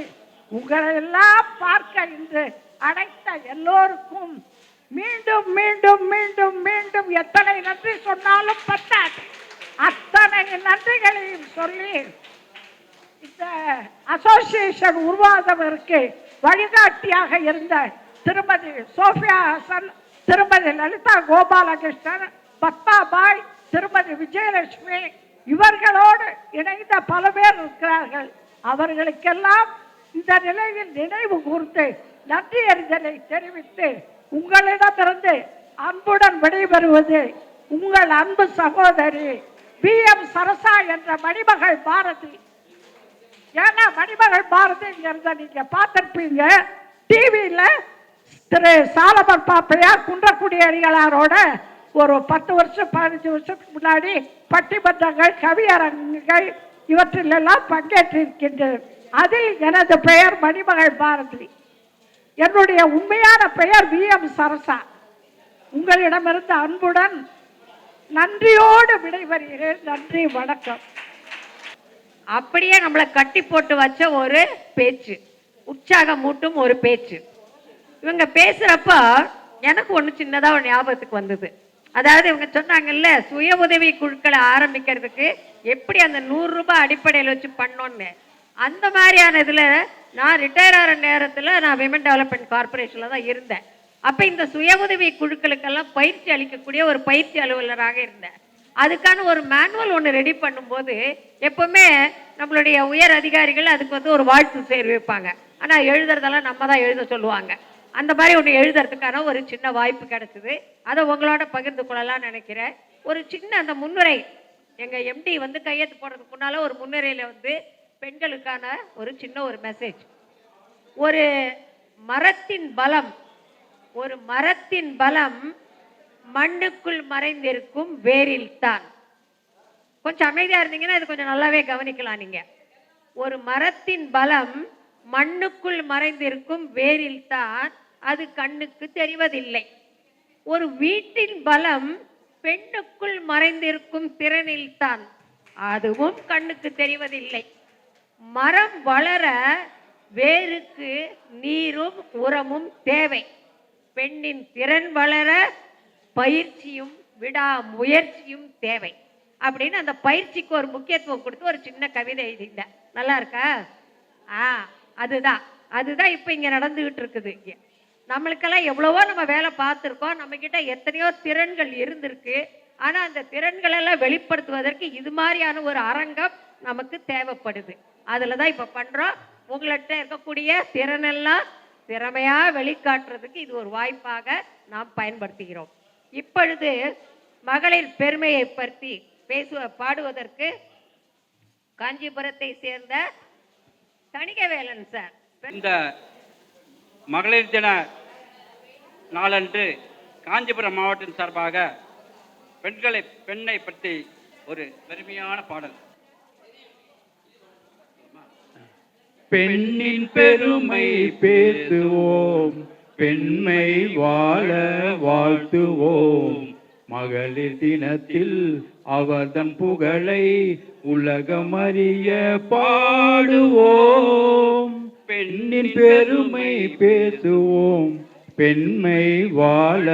[SPEAKER 6] உங்களை எல்லாம் பார்க்க இன்று அழைத்த எல்லோருக்கும் மீண்டும் மீண்டும் மீண்டும் மீண்டும் எத்தனை நன்றி சொன்னாலும் பத்தாது, அத்தனை நன்றிகளையும் சொல்லி இந்த அசோசியேஷன் உருவாதவருக்கு வழிகாட்டியாக இருந்த திருமதி சோஃபியா ஹசன், திருமதி லலிதா கோபாலகிருஷ்ணன், பத்மாபாய், திருமதி விஜயலட்சுமி, இவர்களோடு இணைந்த பல பேர் இருக்கிறார்கள். அவர்களுக்கெல்லாம் இந்த நிலையில் நினைவு கூர்ந்து நன்றி அறிதலை தெரிவித்து உங்களிடமிருந்து அன்புடன் விடைபெறுவது உங்கள் அன்பு சகோதரி PM சரசா என்ற மணிமகள் பாரதி. ஏன்னா மணிமகள் பாரதிங்கிறத நீங்க பார்த்திருப்பீங்க டிவியில. திரு சாலமன் பாப்பையார் குன்றக்குடி அடிகளாரோட ஒரு 10 வருஷம் 15 வருஷத்துக்கு முன்னாடி பட்டிமன்றங்கள் கவியரங்குகள் இவற்றிலெல்லாம் பங்கேற்றிருக்கின்றேன். அதில் எனது பெயர் மணிமகள் பாரதி. என்னுடைய உண்மையான பெயர் VM சரசா. உங்களிடமிருந்து அன்புடன் நன்றியோடு விடைபெறுகிறேன். நன்றி, வணக்கம்.
[SPEAKER 2] அப்படியே நம்மளை கட்டி போட்டு வச்ச ஒரு பேச்சு, உற்சாகமூட்டும் ஒரு பேச்சு. இவங்க பேசுறப்ப எனக்கு ஒண்ணு சின்னதா ஒரு ஞாபகத்துக்கு வந்தது. அதாவது இவங்க சொன்னாங்கல்ல, சுய உதவி குழுக்களை ஆரம்பிக்கிறதுக்கு எப்படி அந்த 100 ரூபாய் அடிப்படையில் வச்சு பண்ணோன்னு. அந்த மாதிரியான இதுல நான் ரிட்டையர் ஆகிற நேரத்துல நான் விமன் டெவலப்மெண்ட் கார்பரேஷன்ல தான் இருந்தேன். அப்ப இந்த சுய உதவி குழுக்களுக்கெல்லாம் பயிற்சி அளிக்கக்கூடிய ஒரு பயிற்சி அலுவலராக இருந்தேன். அதுக்கான ஒரு மேனுவல் ஒன்று ரெடி பண்ணும்போது எப்பவுமே நம்மளுடைய உயர் அதிகாரிகள் அதுக்கு வந்து ஒரு வாழ்த்து தெரிவிப்பாங்க. ஆனா எழுதுறதெல்லாம் நம்ம தான் எழுத சொல்லுவாங்க. அந்த மாதிரி ஒன்று எழுதுறதுக்கான ஒரு சின்ன வாய்ப்பு கிடைச்சது. அதை உங்களோட பகிர்ந்து கொள்ளலாம் நினைக்கிறேன். ஒரு சின்ன அந்த முன்னுரை, எங்க MD வந்து கையெழுத்து போடுறதுக்கு முன்னால ஒரு முன்னுரையில வந்து பெண்களுக்கான ஒரு சின்ன ஒரு மெசேஜ். ஒரு மரத்தின் பலம் மண்ணுக்குள் மறைந்திருக்கும் வேரில் தான். கொஞ்சம் அமைதியா இருந்தீங்கன்னா இது கொஞ்சம் நல்லாவே கவனிக்கலாம். நீங்க ஒரு மரத்தின் பலம் மண்ணுக்குள் மறைந்திருக்கும் வேரில் தான், அது கண்ணுக்கு தெரிவதில்லை. ஒரு வீட்டின் பலம் பெண்ணுக்குள் மறைந்திருக்கும் திறனில் தான், அதுவும் கண்ணுக்கு தெரிவதில்லை. மரம் வளர வேருக்கு நீரும் உரமும் தேவை. பெண்ணின் திறன் வளர பயிற்சியும் விடாமுயற்சியும் தேவை அப்படின்னு அந்த பயிற்சிக்கு ஒரு முக்கியத்துவம் கொடுத்து ஒரு சின்ன கவிதை எழுதிட்டேன். நல்லா இருக்கா? அதுதான் இப்ப இங்க நடந்துகிட்டு இருக்குது. இங்க நம்மளுக்கெல்லாம் எவ்வளவோ நம்ம வேலை பார்த்துருக்கோம், நம்ம கிட்ட எத்தனையோ திறன்கள் இருந்திருக்கு. ஆனா அந்த திறன்கள் எல்லாம் வெளிப்படுத்துவதற்கு இது மாதிரியான ஒரு அரங்கம் நமக்கு தேவைப்படுது. அதுலதான் இப்ப பண்றோம். உங்கள்கிட்ட இருக்கக்கூடிய திறனெல்லாம் திறமையா வெளிக்காட்டுறதுக்கு இது ஒரு வாய்ப்பாக நாம் பயன்படுத்துகிறோம். இப்பொழுது மகளிர் பெருமையை பற்றி பாடுவதற்கு காஞ்சிபுரத்தை சேர்ந்த தணிகவேலன் சார்.
[SPEAKER 12] இந்த மகளிர் தின நாளன்று காஞ்சிபுரம் மாவட்டத்தின் சார்பாக பெண்ணை பற்றி ஒரு பெருமையான பாடல்.
[SPEAKER 13] பெண்ணின் பெருமை பேசுவோம், பெண்மை வாழ வாழ்த்துவோம். மகளிர் தினத்தில் அவர்தன் புகழை உலகமறிய பாடுவோம். பெண்ணின் பெருமை பேசுவோம், பெண்மை வாழ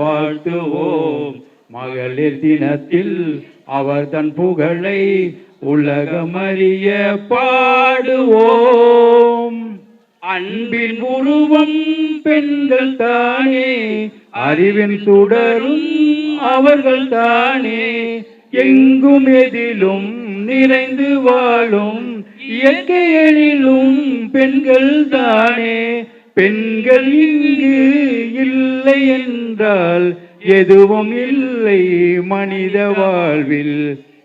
[SPEAKER 13] வாழ்த்துவோம். மகளிர் தினத்தில் அவர்தன் புகழை உலகமறிய பாடுவோம். அன்பின் உருவம் பெண்கள் தானே, அறிவின் சுடரும் அவர்கள் தானே. எங்கும் எதிலும் நிறைந்து வாழும் இயற்கையிலும் பெண்கள் தானே. பெண்கள் இங்கு இல்லை என்றால் எதுவும் இல்லை மனித வாழ்வில்.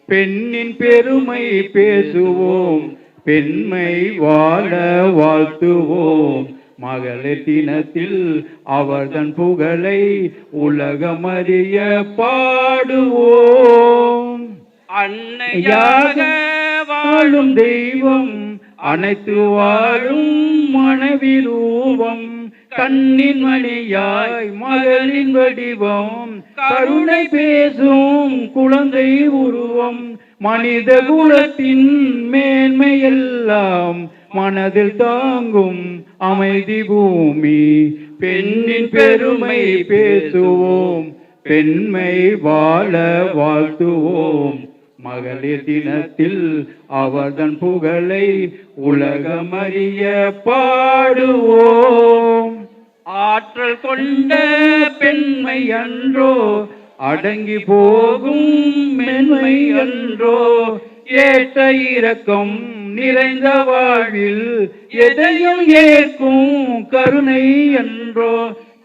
[SPEAKER 13] பெண்ணின் பெருமை பேசுவோம், பெண்மை வாழ வாழ்த்துவோம். மகளிர் தினத்தில் அவர்தன் புகழை உலகமறிய பாடுவோம். அன்னையாக வாழும் தெய்வம், அனைத்து வாழும் மனைவி ரூபம். கண்ணின் மணியாய் மகளின் வடிவம், கருணை பேசும் குழந்தை உருவம். மனித குலத்தின் மேன்மையெல்லாம் மனதில் தாங்கும் அமைதி பூமி. பெண்ணின் பெருமை பேசுவோம், பெண்மை வாழ வாழ்த்துவோம். மகளிர் தினத்தில் அவர்தன் புகழை உலகமறிய பாடுவோம். ஆற்றல் கொண்ட பெண்மை அன்றோ, அடங்கி போகும் மென்மை அன்றோ. ஏற்ற இரக்கம் நிறைந்த வாழ்வில் எதையும் ஏற்கும் கருணை அன்றோ.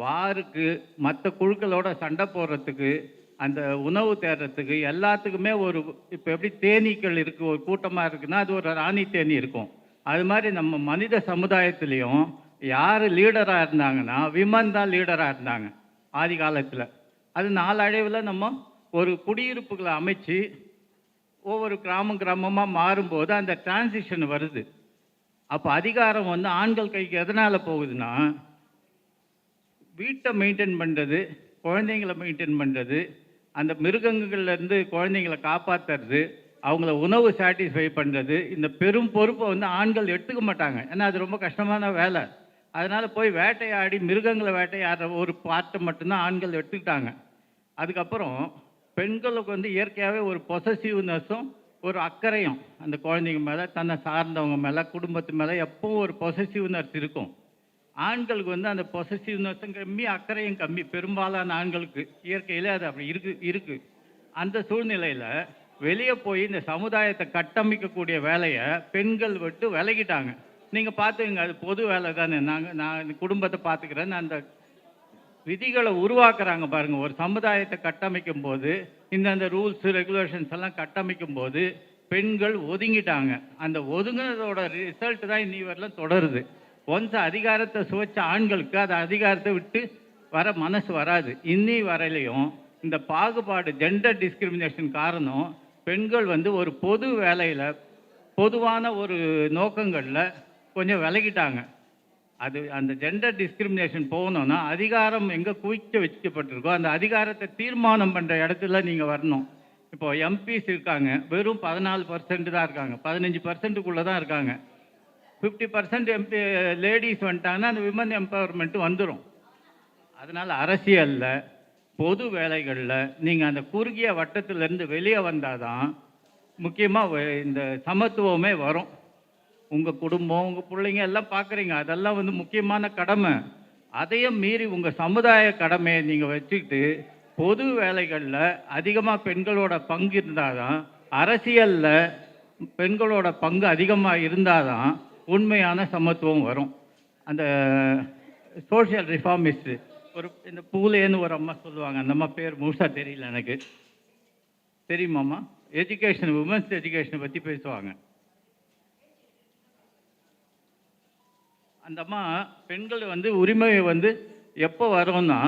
[SPEAKER 4] வாருக்கு மற்ற குழுக்களோட சண்டை போடுறதுக்கு, அந்த உணவு தேடுறதுக்கு எல்லாத்துக்குமே ஒரு இப்போ எப்படி தேனீக்கள் இருக்குது, ஒரு கூட்டமாக இருக்குன்னா அது ஒரு ராணி தேனி இருக்கும். அது மாதிரி நம்ம மனித சமுதாயத்துலேயும் யார் லீடராக இருந்தாங்கன்னா விமன் தான் லீடராக இருந்தாங்க ஆதி காலத்தில். அது நாளடைவில் நம்ம ஒரு குடியிருப்புகளை அமைச்சு ஒவ்வொரு கிராமமாக மாறும்போது அந்த டிரான்சிஷன் வருது. அப்போ அதிகாரம் வந்து ஆண்கள் கைக்கு எதனால் போகுதுன்னா, வீட்டை மெயின்டைன் பண்ணுறது, குழந்தைங்களை மெயின்டைன் பண்ணுறது, அந்த மிருகங்கள்லேருந்து குழந்தைங்களை காப்பாற்றுறது, அவங்கள உணவு சாட்டிஸ்ஃபை பண்ணுறது, இந்த பெரும் பொறுப்பை வந்து ஆண்கள் எடுத்துக்க மாட்டாங்க. ஏன்னா அது ரொம்ப கஷ்டமான வேலை. அதனால் போய் வேட்டையாடி மிருகங்களை வேட்டையாடுற ஒரு பார்ட்டை மட்டும்தான் ஆண்கள் எடுத்துக்கிட்டாங்க. அதுக்கப்புறம் பெண்களுக்கு வந்து இயற்கையாகவே ஒரு பொசசிவ்னஸும் ஒரு அக்கறையும் அந்த குழந்தைங்க மேலே, தன்னை சார்ந்தவங்க மேலே, குடும்பத்து மேலே எப்பவும் ஒரு பொசசிவ்னஸ் இருக்கும். ஆண்களுக்கு வந்து அந்த பொசசிவ்னஸும் கம்மி, அக்கறையும் கம்மி. பெரும்பாலான ஆண்களுக்கு இயற்கையிலே அது அப்படி இருக்கு. அந்த சூழ்நிலையில் வெளியே போய் இந்த சமுதாயத்தை கட்டமைக்கக்கூடிய வேலையை பெண்கள் விட்டு விலகிட்டாங்க. நீங்கள் பார்த்துங்க, அது பொது வேலை தானே. நான் இந்த குடும்பத்தை பார்த்துக்கிறேன்னு அந்த விதிகளை உருவாக்குறாங்க பாருங்கள். ஒரு சமுதாயத்தை கட்டமைக்கும் போது இந்த ரூல்ஸ் ரெகுலேஷன்ஸ் எல்லாம் கட்டமைக்கும் போது பெண்கள் ஒதுங்கிட்டாங்க. அந்த ஒதுங்கினதோட ரிசல்ட் தான் இன்னி வரலாம் தொடருது. ஒன்ஸ் அதிகாரத்தை சுவைச்ச ஆண்களுக்கு அது அதிகாரத்தை விட்டு வர மனசு வராது. இன்னி வரையிலையும் இந்த பாகுபாடு, ஜெண்டர் டிஸ்கிரிமினேஷன் காரணம் பெண்கள் வந்து ஒரு பொது வேலையில், பொதுவான ஒரு நோக்கங்களில் கொஞ்சம் விலகிட்டாங்க. அது அந்த ஜெண்டர் டிஸ்கிரிமினேஷன் போகணுன்னா அதிகாரம் எங்கே குவிக்க வச்சுக்கப்பட்டிருக்கோ அந்த அதிகாரத்தை தீர்மானம் பண்ணுற இடத்துல நீங்கள் வரணும். இப்போ எம்பிஸ் இருக்காங்க, வெறும் 14% தான் இருக்காங்க, 15%க்குள்ளே தான் இருக்காங்க. 50% எம்பி லேடிஸ் வந்துட்டாங்கன்னா அந்த விமன் எம்பவர்மெண்ட்டு வந்துடும். அதனால் அரசியலில், பொது வேலைகளில் நீங்கள் அந்த குறுகிய வட்டத்திலேருந்து வெளியே வந்தால் தான் முக்கியமாக இந்த சமத்துவமே வரும். உங்கள் குடும்பம், உங்கள் பிள்ளைங்க எல்லாம் பார்க்குறீங்க, அதெல்லாம் வந்து முக்கியமான கடமை. அதையும் மீறி உங்கள் சமுதாய கடமையை நீங்கள் வச்சுக்கிட்டு பொது வேலைகளில் அதிகமாக பெண்களோட பங்கு இருந்தால் தான், அரசியலில் பெண்களோட பங்கு அதிகமாக இருந்தால் தான் உண்மையான சமத்துவம் வரும். அந்த சோஷியல் ரிஃபார்மிஸ்ட் ஒரு இந்த பூலேன்னு ஒரு அம்மா சொல்லுவாங்க, அந்த அம்மா பேர் முழுசாக தெரியல எனக்கு, தெரியுமாம்மா? எஜுகேஷன், உமன்ஸ் எஜுகேஷனை பற்றி பேசுவாங்க. அந்த அம்மா பெண்கள் வந்து உரிமையை வந்து எப்போ வரும்னா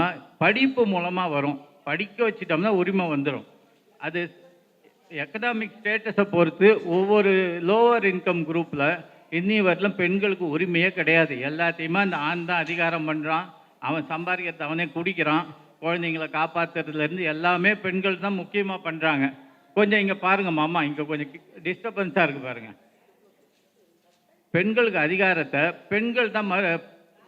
[SPEAKER 4] படிப்பு மூலமாக வரும். படிக்க வச்சிட்டோம்னா உரிமை வந்துடும். அது எக்கனாமிக் ஸ்டேட்டஸை பொறுத்து ஒவ்வொரு லோவர் இன்கம் குரூப்பில் இன்னி வரலும் பெண்களுக்கு உரிமையே கிடையாது. எல்லாத்தையுமே அந்த ஆண் தான் அதிகாரம் பண்ணுறான். அவன் சம்பாதிக்கிறத அவனே குடிக்கிறான். குழந்தைங்களை காப்பாற்றுறதுலேருந்து எல்லாமே பெண்கள் தான் முக்கியமாக பண்ணுறாங்க. கொஞ்சம் இங்கே பாருங்கள் மாமா, இங்கே கொஞ்சம் டிஸ்டர்பன்ஸாக இருக்குது பாருங்கள். பெண்களுக்கு அதிகாரத்தை பெண்கள் தான்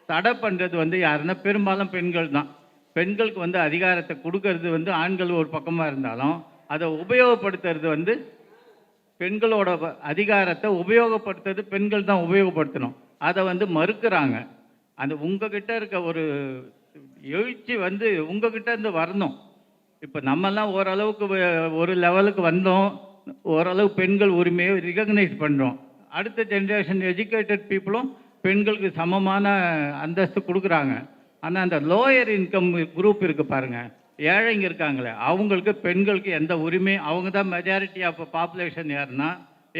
[SPEAKER 4] தடை பண்ணுறது வந்து யாருன்னா பெரும்பாலும் பெண்கள் தான். பெண்களுக்கு வந்து அதிகாரத்தை கொடுக்கறது வந்து ஆண்கள் ஒரு பக்கமாக இருந்தாலும் அதை உபயோகப்படுத்துறது வந்து பெண்களோட அதிகாரத்தை உபயோகப்படுத்துறது பெண்கள் தான் உபயோகப்படுத்தணும். அதை வந்து மறுக்கிறாங்க. அந்த உங்ககிட்ட இருக்க ஒரு எழுச்சி வந்து உங்ககிட்ட இருந்து வரணும். இப்போ நம்மெல்லாம் ஓரளவுக்கு ஒரு லெவலுக்கு வந்தோம், ஓரளவு பெண்கள் உரிமையை ரிகக்னைஸ் பண்ணுறோம். அடுத்த ஜென்ரேஷன் எஜுகேட்டட் பீப்புளும் பெண்களுக்கு சமமான அந்தஸ்து கொடுக்குறாங்க. ஆனால் அந்த லோயர் இன்கம் குரூப் இருக்குது பாருங்கள், ஏழைங்க இருக்காங்களே, அவங்களுக்கு பெண்களுக்கு எந்த உரிமையும், அவங்க தான் மெஜாரிட்டி ஆஃப் பாப்புலேஷன். யாருன்னா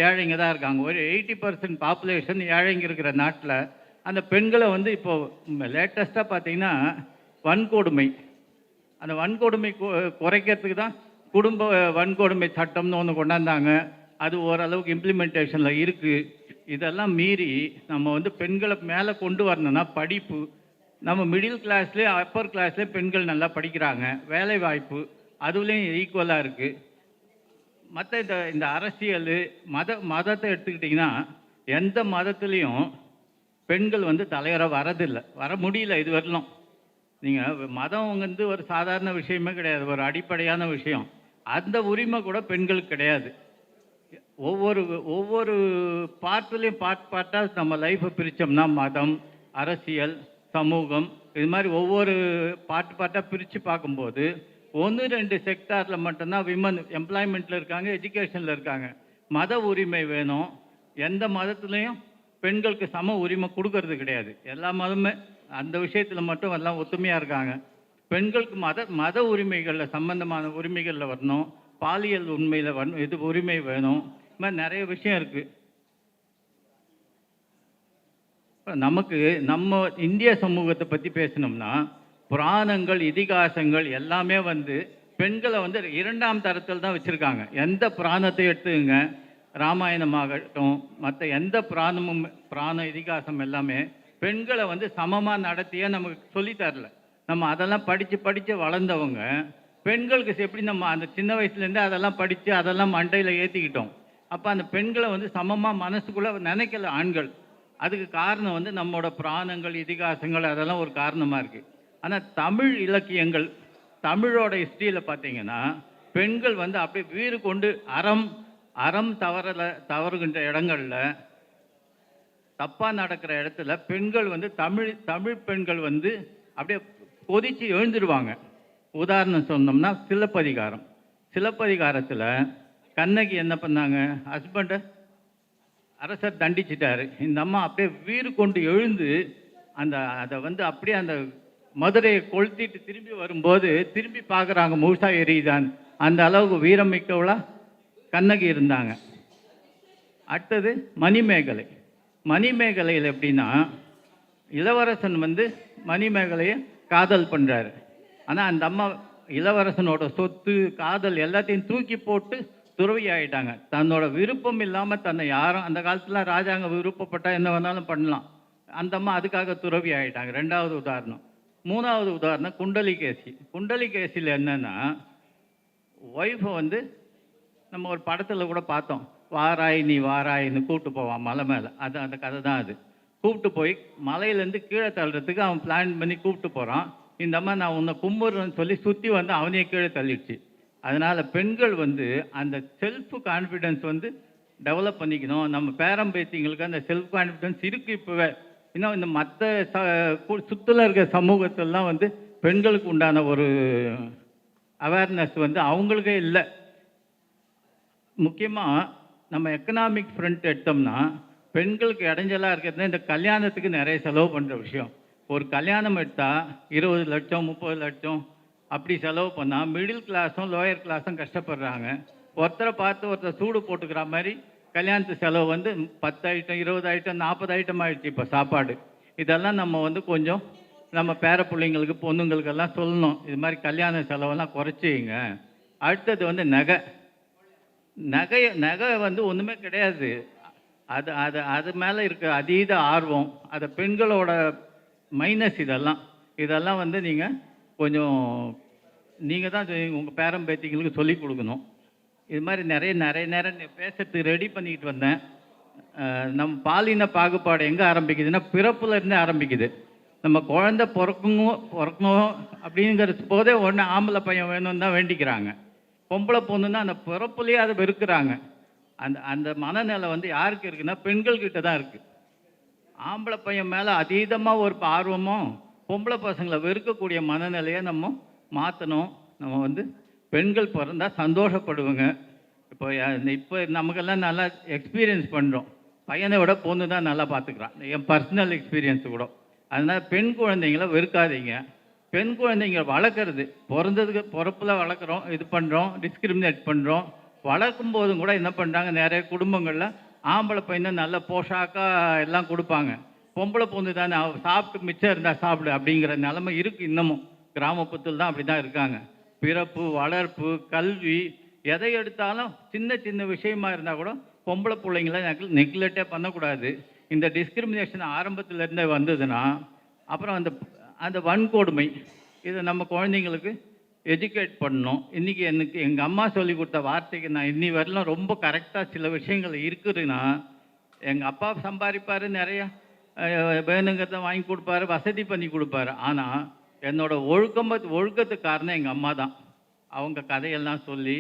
[SPEAKER 4] ஏழைங்க தான் இருக்காங்க. ஒரு 80% பாப்புலேஷன் ஏழைங்க இருக்கிற நாட்டில் அந்த பெண்களை வந்து இப்போது லேட்டஸ்ட்டாக பார்த்தீங்கன்னா வன்கொடுமை, அந்த வன்கொடுமை குறைக்கிறதுக்கு தான் குடும்ப வன்கொடுமை சட்டம்னு ஒன்று கொண்டாந்தாங்க. அது ஓரளவுக்கு இம்ப்ளிமெண்டேஷனில் இருக்குது. இதெல்லாம் மீறி நம்ம வந்து பெண்களை மேலே கொண்டு வரணும்னா படிப்பு, நம்ம மிடில் கிளாஸ்லேயே அப்பர் கிளாஸ்லேயே பெண்கள் நல்லா படிக்கிறாங்க, வேலை வாய்ப்பு அதுலேயும் ஈக்குவலாக இருக்குது. மற்ற இந்த அரசியல் மதத்தை எடுத்துக்கிட்டிங்கன்னா எந்த மதத்துலேயும் பெண்கள் வந்து தலைவராக வரதில்லை, வர முடியல இது வரலாம். நீங்கள் மதம் வந்து ஒரு சாதாரண விஷயமே கிடையாது, ஒரு அடிப்படையான விஷயம். அந்த உரிமை கூட பெண்களுக்கு கிடையாது. ஒவ்வொரு பார்ட்லேயும் பார்ட்டாக நம்ம லைஃப்பை பிரித்தோம்னா மதம், அரசியல், சமூகம், இது மாதிரி ஒவ்வொரு பார்ட்டாக பிரித்து பார்க்கும்போது 1-2 செக்டாரில் மட்டும்தான் விமன் எம்ப்ளாய்மெண்ட்டில் இருக்காங்க, எஜுகேஷனில் இருக்காங்க. மத உரிமை வேணும். எந்த மதத்துலேயும் பெண்களுக்கு சம உரிமை கொடுக்கறது கிடையாது. எல்லா மதமுமே அந்த விஷயத்தில் மட்டும் எல்லாம் ஒத்துமையாக இருக்காங்க. பெண்களுக்கு மத உரிமைகளில் சம்பந்தமான உரிமைகளில் வரணும், பாலியல் உண்மையில் வரணும், இது உரிமை வேணும். இது மாதிரி நிறைய விஷயம் இருக்குது. இப்போ நமக்கு நம்ம இந்திய சமூகத்தை பற்றி பேசணும்னா புராணங்கள் இதிகாசங்கள் எல்லாமே வந்து பெண்களை வந்து 2ஆம் தரத்தில் தான் வச்சுருக்காங்க. எந்த புராணத்தை எடுத்துங்க, ராமாயணமாகட்டும் மற்ற எந்த புராண இதிகாசம் எல்லாமே பெண்களை வந்து சமமாக நடத்தியே நமக்கு சொல்லித்தரல. நம்ம அதெல்லாம் படித்து வளர்ந்தவங்க பெண்களுக்கு எப்படி நம்ம அந்த சின்ன வயசுலேருந்தே அதெல்லாம் படித்து அதெல்லாம் மண்டையில் ஏற்றிக்கிட்டோம். அப்போ அந்த பெண்களை வந்து சமமாக மனசுக்குள்ளே நினைக்கல ஆண்கள். அதுக்கு காரணம் வந்து நம்மளோட புராணங்கள் இதிகாசங்கள் அதெல்லாம் ஒரு காரணமாக இருக்குது. ஆனால் தமிழ் இலக்கியங்கள் தமிழோட ஹிஸ்ட்ரியில் பார்த்தீங்கன்னா பெண்கள் வந்து அப்படியே வீறு கொண்டு அறம் தவறுகின்ற இடங்களில் தப்பாக நடக்கிற இடத்துல பெண்கள் வந்து தமிழ் பெண்கள் வந்து அப்படியே கொதித்து எழுந்துருவாங்க. உதாரணம் சொன்னோம்னா சிலப்பதிகாரத்தில் கண்ணகி என்ன பண்ணாங்க, ஹஸ்பண்டை அரசர் தண்டிச்சிட்டாரு. இந்த அம்மா அப்படியே வீறு கொண்டு எழுந்து அதை வந்து அப்படியே அந்த மதுரையை கொளுத்திட்டு திரும்பி வரும்போது திரும்பி பார்க்குறாங்க முழுசா எரியுதான். அந்த அளவுக்கு வீரம் மிக்கவளா கண்ணகி இருந்தாங்க. அடுத்தது மணிமேகலையில் எப்படின்னா இளவரசன் வந்து மணிமேகலையை காதல் பண்ணுறாரு. ஆனால் அந்த அம்மா இளவரசனோட சொத்து காதல் எல்லாத்தையும் தூக்கி போட்டு துறவி ஆகிட்டாங்க. தன்னோட விருப்பம் இல்லாமல் தன்னை யாரும் அந்த காலத்தில் ராஜாங்க விருப்பப்பட்டால் என்ன வேணாலும் பண்ணலாம். அந்த அம்மா அதுக்காக துறவி ஆகிட்டாங்க. 2வது உதாரணம். 3வது உதாரணம் குண்டலிகேசியில் என்னென்னா ஒய்ஃபை வந்து நம்ம ஒரு படத்தில் கூட பார்த்தோம், நீ வாராயின்னு கூப்பிட்டு போவான் மலை மேலே. அந்த கதை தான் அது. கூப்பிட்டு போய் மலையிலேருந்து கீழே தள்ளுறதுக்கு அவன் பிளான் பண்ணி கூப்பிட்டு போகிறான். இந்த அம்மா நான் உன்னை கும்பிட்றேன்னு சொல்லி சுற்றி வந்து அவனையே கீழே தள்ளிடுச்சு. அதனால் பெண்கள் வந்து அந்த செல்ஃப் கான்ஃபிடென்ஸ் வந்து டெவலப் பண்ணிக்கணும். நம்ம பேரம்பேத்திங்களுக்கு அந்த செல்ஃப் கான்ஃபிடென்ஸ் இருக்குது. இப்போவே இன்னும் இந்த மற்ற சுற்றில் இருக்கிற சமூகத்திலலாம் வந்து பெண்களுக்கு உண்டான ஒரு அவேர்னஸ் வந்து அவங்களுக்கே இல்லை. முக்கியமாக நம்ம எக்கனாமிக் ஃப்ரண்ட் எடுத்தோம்னா பெண்களுக்கு இடைஞ்சலாக இருக்கிறது இந்த கல்யாணத்துக்கு நிறைய செலவு பண்ணுற விஷயம். ஒரு கல்யாணம் எடுத்தால் 20 லட்சம் 30 லட்சம் அப்படி செலவு பண்ணால் மிடில் கிளாஸும் லோயர் கிளாஸும் கஷ்டப்படுறாங்க. ஒருத்தரை பார்த்து ஒருத்தர் சூடு போட்டுக்கிற மாதிரி கல்யாணத்து செலவு வந்து 10 ஐட்டம் 20 ஐட்டம் 40 ஐட்டம் ஆகிடுச்சு இப்போ சாப்பாடு. இதெல்லாம் நம்ம வந்து கொஞ்சம் நம்ம பேர பிள்ளைங்களுக்கு பொண்ணுங்களுக்கெல்லாம் சொல்லணும், இது மாதிரி கல்யாண செலவெல்லாம் குறைச்சிங்க. அடுத்தது வந்து நகை வந்து ஒன்றுமே கிடையாது. அது மேலே இருக்க அதீத ஆர்வம், அதை பெண்களோட மைனஸ். இதெல்லாம் வந்து நீங்கள் கொஞ்சம் நீங்கள் தான் உங்கள் பேரம்பேத்திங்களுக்கு சொல்லிக் கொடுக்கணும். இது மாதிரி நிறைய பேசுறதுக்கு ரெடி பண்ணிக்கிட்டு வந்தேன். நம்ம பாலின பாகுபாடு எங்கே ஆரம்பிக்குதுன்னா பிறப்புலேருந்தே ஆரம்பிக்குது. நம்ம குழந்தை பிறக்கணும் அப்படிங்கிற போதே ஒன்று ஆம்பளை பையன் வேணும்னு தான் வேண்டிக்கிறாங்க. பொம்பளை பொண்ணுன்னா அந்த பிறப்புலேயே அதை வெறுக்கிறாங்க. அந்த மனநிலை வந்து யாருக்கு இருக்குன்னா பெண்கள்கிட்ட தான் இருக்குது. ஆம்பளை பையன் மேலே அதீதமாக ஒரு ஆர்வமும் பொம்பளை பசங்களை வெறுக்கக்கூடிய மனநிலையை நம்ம மாற்றணும். நம்ம வந்து பெண்கள் பிறந்தா சந்தோஷப்படுவோங்க. இப்போ நமக்கெல்லாம் நல்லா எக்ஸ்பீரியன்ஸ் பண்ணுறோம். பையனை விட பொண்ணு தான் நல்லா பார்த்துக்கிறான், என் பர்சனல் எக்ஸ்பீரியன்ஸு கூட. அதனால் பெண் குழந்தைங்கள வெறுக்காதீங்க. பெண் குழந்தைங்க வளர்க்குறது பிறப்பில் வளர்க்குறோம், இது பண்ணுறோம், டிஸ்கிரிமினேட் பண்ணுறோம். வளர்க்கும் போதும் கூட என்ன பண்ணுறாங்க, நிறைய குடும்பங்களில் ஆம்பளை பையனை நல்ல போஷாக்காக எல்லாம் கொடுப்பாங்க. பொம்பளை பொண்ணு தானே சாப்பிட்டு மிச்சம் இருந்தால் சாப்பிடு அப்படிங்கிற நிலைமை இருக்குது. இன்னமும் கிராமப்புறத்தில் தான் அப்படி தான் இருக்காங்க. பிறப்பு வளர்ப்பு கல்வி எதை எடுத்தாலும் சின்ன விஷயமா இருந்தால் கூட பொம்பளை பிள்ளைங்கள நெக்லெக்டே பண்ணக்கூடாது. இந்த டிஸ்கிரிமினேஷன் ஆரம்பத்திலேருந்தே வந்ததுன்னா அப்புறம் அந்த வன்கொடுமை இதை நம்ம குழந்தைங்களுக்கு எஜுகேட் பண்ணணும். இன்றைக்கி எனக்கு எங்கள் அம்மா சொல்லி கொடுத்த வார்த்தைக்கு நான் இன்னி வரலாம் ரொம்ப கரெக்டாக சில விஷயங்கள் இருக்குதுன்னா, எங்கள் அப்பா சம்பாதிப்பார், நிறையா வேணுங்கிறத வாங்கி கொடுப்பாரு, வசதி பண்ணி கொடுப்பாரு. ஆனால் என்னோட ஒழுக்கத்துக்கு காரணம் எங்கள் அம்மா தான். அவங்க கதையெல்லாம் சொல்லி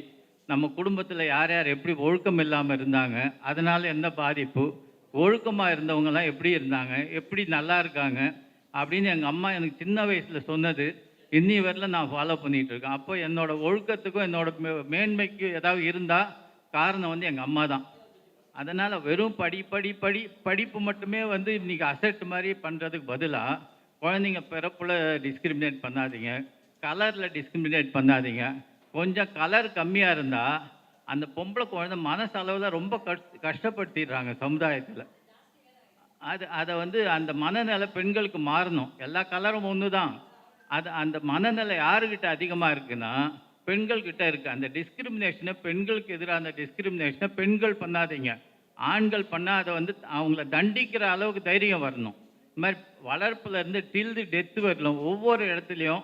[SPEAKER 4] நம்ம குடும்பத்தில் யார் யார் எப்படி ஒழுக்கம் இல்லாமல் இருந்தாங்க, அதனால் என்ன பாதிப்பு, ஒழுக்கமாக இருந்தவங்கெல்லாம் எப்படி இருந்தாங்க, எப்படி நல்லா இருக்காங்க அப்படின்னு எங்கள் அம்மா எனக்கு சின்ன வயசில் சொன்னது இன்னி வரல நான் ஃபாலோ பண்ணிகிட்டு இருக்கேன். அப்போ என்னோடய ஒழுக்கத்துக்கும் என்னோட மேன்மைக்கு ஏதாவது இருந்தால் காரணம் வந்து எங்கள் அம்மா தான். அதனால் வெறும் படிப்பு மட்டுமே வந்து இன்றைக்கி அசெட் மாதிரி பண்ணுறதுக்கு பதிலாக குழந்தைங்க பிறப்பில் டிஸ்கிரிமினேட் பண்ணாதீங்க, கலரில் டிஸ்கிரிமினேட் பண்ணாதீங்க. கொஞ்சம் கலர் கம்மியாக இருந்தால் அந்த பொம்பளை குழந்தை மனசளவில் ரொம்ப கஷ்டப்படுத்திடுறாங்க சமுதாயத்தில். அதை வந்து அந்த மனநிலை பெண்களுக்கு மாறணும். எல்லா கலரும் ஒன்று தான். அந்த மனநிலை யாருக்கிட்ட அதிகமாக இருக்குன்னா பெண்கள்கிட்ட இருக்குது. அந்த டிஸ்கிரிமினேஷனை, பெண்களுக்கு எதிராக அந்த டிஸ்கிரிமினேஷனை பெண்கள் பண்ணாதீங்க, ஆண்கள் பண்ணால் அதை வந்து அவங்கள தண்டிக்கிற அளவுக்கு தைரியம் வரணும். இந்த மாதிரி வளர்ப்புலேருந்து டில்து டெத்து வரலாம். ஒவ்வொரு இடத்துலையும்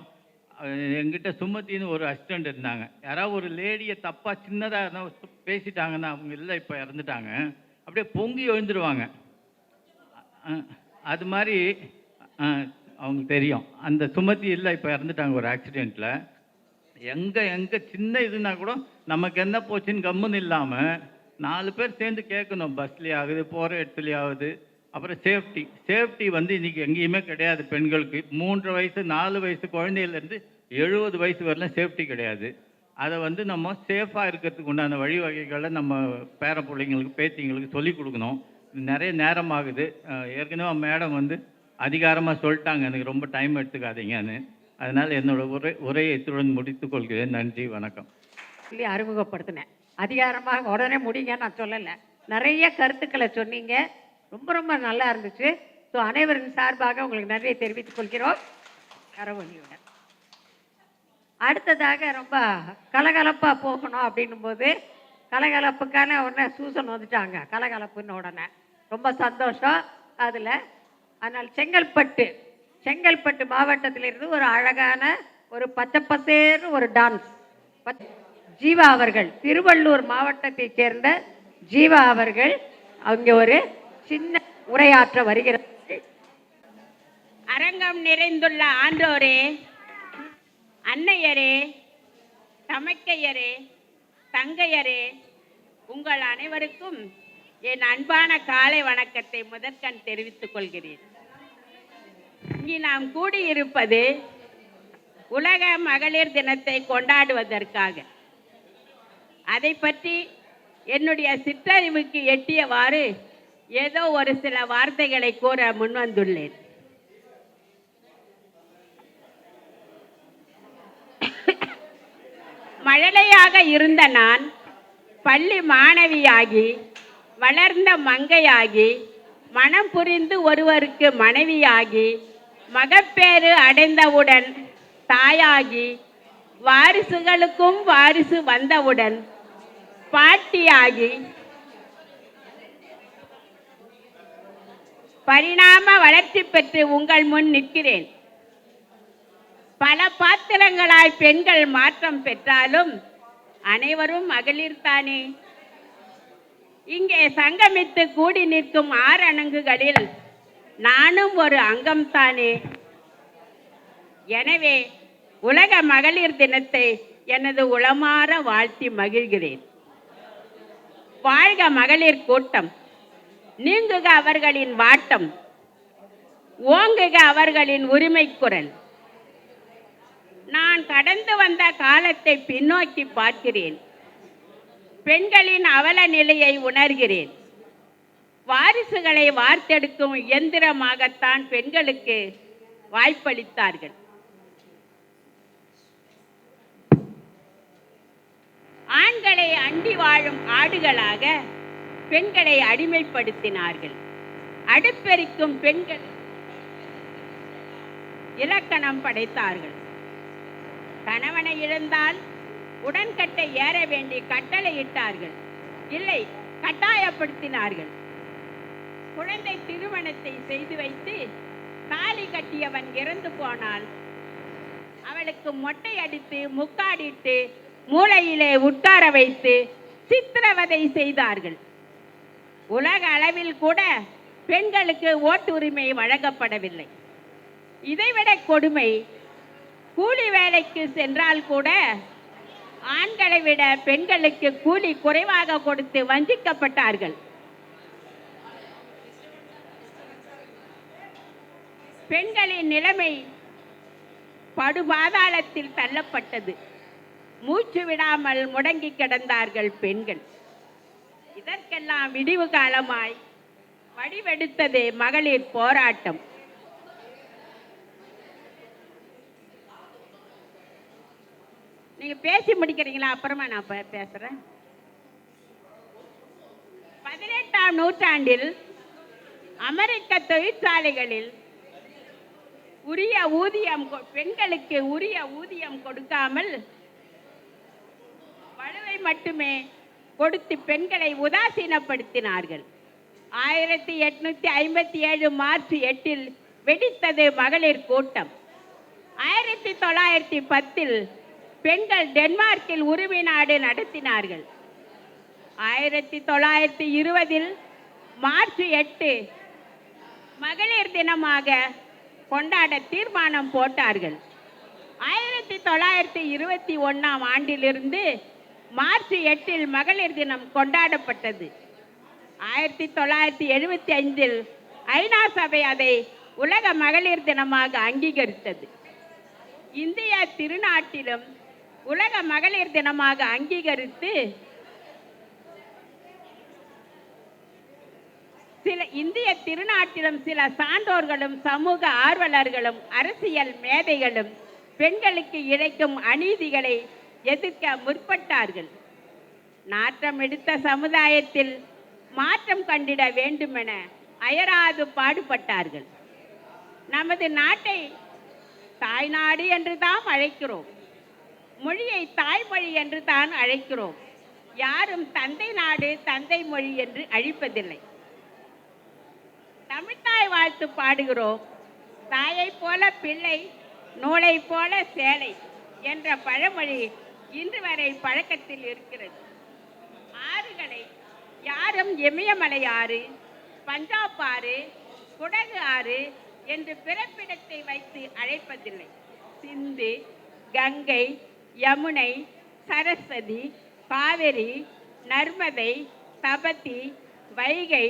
[SPEAKER 4] எங்கிட்ட சுமத்தின்னு ஒரு அசிஸ்டண்ட் இருந்தாங்க. யாராவது ஒரு லேடியை தப்பாக சின்னதாக பேசிட்டாங்கன்னா, அவங்க இல்லை இப்போ இறந்துட்டாங்க, அப்படியே பொங்கி எழுந்துருவாங்க. அது மாதிரி அவங்க தெரியும். அந்த சுமதி இல்லை இப்போ இறந்துட்டாங்க ஒரு ஆக்சிடெண்ட்டில். எங்கே சின்ன இதுனா கூட நமக்கு என்ன போச்சுன்னு கம்முன்னு இல்லாமல் 4 பேர் சேர்ந்து கேட்கணும். பஸ்லேயாகுது, போகிற இடத்துலையாவது. அப்புறம் சேஃப்டி வந்து இன்றைக்கி எங்கேயுமே கிடையாது பெண்களுக்கு. 3 வயசு 4 வயசு குழந்தையிலேருந்து 70 வயசு வரலாம் சேஃப்டி கிடையாது. அதை வந்து நம்ம சேஃபாக இருக்கிறதுக்கு உண்டான வழிவகைகளை நம்ம பேர பிள்ளைங்களுக்கு, பேத்திங்களுக்கு சொல்லிக் கொடுக்கணும். நிறைய நேரம் ஆகுது. ஏற்கனவே மேடம் வந்து அதிகாரமாக சொல்லிட்டாங்க, எனக்கு ரொம்ப டைம் எடுத்துக்காதீங்கன்னு. அதனால் என்னோட உரையை இத்துடன் முடித்துக் கொள்கிறேன். நன்றி, வணக்கம்.
[SPEAKER 2] சொல்லி அறிமுகப்படுத்தினேன். அதிகாரமாக உடனே முடிங்க நான் சொல்லலை. நிறைய கருத்துக்களை சொன்னீங்க, ரொம்ப ரொம்ப நல்லா இருந்துச்சு. ஸோ அனைவரின் சார்பாக உங்களுக்கு நன்றியை தெரிவித்துக் கொள்கிறோம். கரவொலியுடன் அடுத்ததாக ரொம்ப கலகலப்பாக போகணும் அப்படின்னும் போது கலகலப்புக்கான உடனே சூசன் வந்துட்டாங்க. கலகலப்புன்னு உடனே ரொம்ப சந்தோஷம் அதில். அதனால் செங்கல்பட்டு மாவட்டத்திலிருந்து ஒரு அழகான ஒரு பச்சை பசேர்னு ஒரு டான்ஸ் ஜீவா அவர்கள், திருவள்ளூர் மாவட்டத்தைச் சேர்ந்த ஜீவா அவர்கள் அவங்க ஒரு சின்ன உரையாற்ற வருகிறார்கள்.
[SPEAKER 11] அரங்கம் நிறைந்துள்ள ஆண்டோரே, அன்னையரே, தமக்கையரே, தங்கையரே, உங்கள் அனைவருக்கும் என் அன்பான காலை வணக்கத்தை முதற்கண் தெரிவித்துக் கொள்கிறேன். இங்கு நாம் கூடியிருப்பது உலக மகளிர் தினத்தை கொண்டாடுவதற்காக. அதை பற்றி என்னுடைய சிற்றறிவுக்கு எட்டியவாறு ஏதோ ஒரு சில வார்த்தைகளை கூற முன்வந்துள்ளேன். மழலையாக இருந்த நான் பள்ளி மாணவியாகி, வளர்ந்த மங்கையாகி, மனம் புரிந்து ஒருவருக்கு மனைவியாகி, மகப்பேறு அடைந்தவுடன் தாயாகி, வாரிசுகளுக்கும் வாரிசு வந்தவுடன் பாட்டியாகி, பரிணாம வளர்ச்சி பெற்று உங்கள் முன் நிற்கிறேன். பல பாத்திரங்களாய் பெண்கள் மாற்றம் பெற்றாலும் அனைவரும் மகளிர் தானே. இங்கே சங்கமித்து கூடி நிற்கும் 6 அணங்குகளில் நானும் ஒரு அங்கம் தானே. எனவே உலக மகளிர் தினத்தை எனது உளமாற வாழ்த்தி மகிழ்கிறேன். வாழ்க மகளிர் கூட்டம், நீங்குக அவர்களின் வாட்டம், ஓங்குக அவர்களின் உரிமை குரல். நான் கடந்து வந்த காலத்தை பின்னோக்கி பார்க்கிறேன். பெண்களின் அவல நிலையை உணர்கிறேன். வாரிசுகளை வார்த்தெடுக்கும் இயந்திரமாகத்தான் பெண்களுக்கு வாய்ப்பளித்தார்கள். ஆண்களை அண்டி வாழும் ஆடுகளாக பெண்களை அடிமைப்படுத்தினார்கள். அடுப்பெரிக்கும் பெண்கள் இலக்கணம் படைத்தார்கள். கணவனை இழந்தால் உடன்கட்டை ஏற வேண்டி கட்டளையிட்டார்கள், இல்லை கட்டாயப்படுத்தினார்கள். குழந்தை திருமணத்தை செய்து வைத்து தாலி கட்டியவன் இறந்து போனால் அவளுக்கு மொட்டை அடித்து முக்காடிட்டு மூளையிலே உட்கார வைத்து சித்திரவதை செய்தார்கள். உலக அளவில் கூட பெண்களுக்கு ஓட்டுரிமை வழங்கப்படவில்லை. இதைவிட கொடுமை, கூலி வேலைக்கு சென்றால் கூட ஆண்களை விட பெண்களுக்கு கூலி குறைவாக கொடுத்து வஞ்சிக்கப்பட்டார்கள். பெண்களின் நிலைமை படுபாதாளத்தில் தள்ளப்பட்டது. மூச்சு விடாமல் முடங்கி கிடந்தார்கள் பெண்கள். இதற்கெல்லாம் விடிவு காலமாய் வடிவெடுத்தது மகளிர் போராட்டம். நீங்க பேசி முடிக்கிறீங்களா? அப்புறமா நான் பேசுறேன். 18ஆம் நூற்றாண்டில் அமெரிக்க தொழிற்சாலைகளில் உரிய ஊதியம் பெண்களுக்கு உரிய ஊதியம் கொடுக்காமல் வலுவை மட்டுமே கொடுத்து பெண்களை உதாசீனப்படுத்தினார்கள். 1857 மார்ச் 8 வெடித்தது மகளிர் கூட்டம். 1910 பெண்கள் டென்மார்க்கில் உரிமை நாடு நடத்தினார்கள். 1920 மார்ச் 8 மகளிர் தினமாக கொண்டாட தீர்மானம் போட்டார்கள். 1921ஆம் ஆண்டிலிருந்து மார்ச் 8 மகளிர் தினம் கொண்டாடப்பட்டது. 1975 ஐநா சபை அதை உலக மகளிர் தினமாக அங்கீகரித்தது. இந்திய திருநாட்டிலும் உலக மகளிர் தினமாக அங்கீகரித்து இந்திய திருநாட்டிலும் சில சான்றோர்களும் சமூக ஆர்வலர்களும் அரசியல் மேதைகளும் பெண்களுக்கு இழைக்கும் அநீதிகளை எதிர்க்க முற்பட்டார்கள். நாட்டம் எடுத்த சமுதாயத்தில் மாற்றம் கண்டிட வேண்டுமென அயராது பாடுபட்டார்கள். நமது நாட்டை தாய்நாடு என்று தான் அழைக்கிறோம். மொழியை தாய்மொழி என்று தான் அழைக்கிறோம். யாரும் தந்தை நாடு தந்தை மொழி என்று அழைப்பதில்லை. தமிழ்தாய் வாழ்த்து பாடுகிறோம். தாயை போல பிள்ளை, நூலை போல சேலை என்ற பழமொழி இன்று வரை பழக்கத்தில் இருக்கிறது. ஆறுகளை யாரும் இமயமலை ஆறு, பஞ்சாப் ஆறு, குடகு ஆறு என்று பிறப்பிடத்தை வைத்து அழைப்பதில்லை. சிந்து, கங்கை, யமுனை, சரஸ்வதி, காவிரி, நர்மதை, தபதி, வைகை,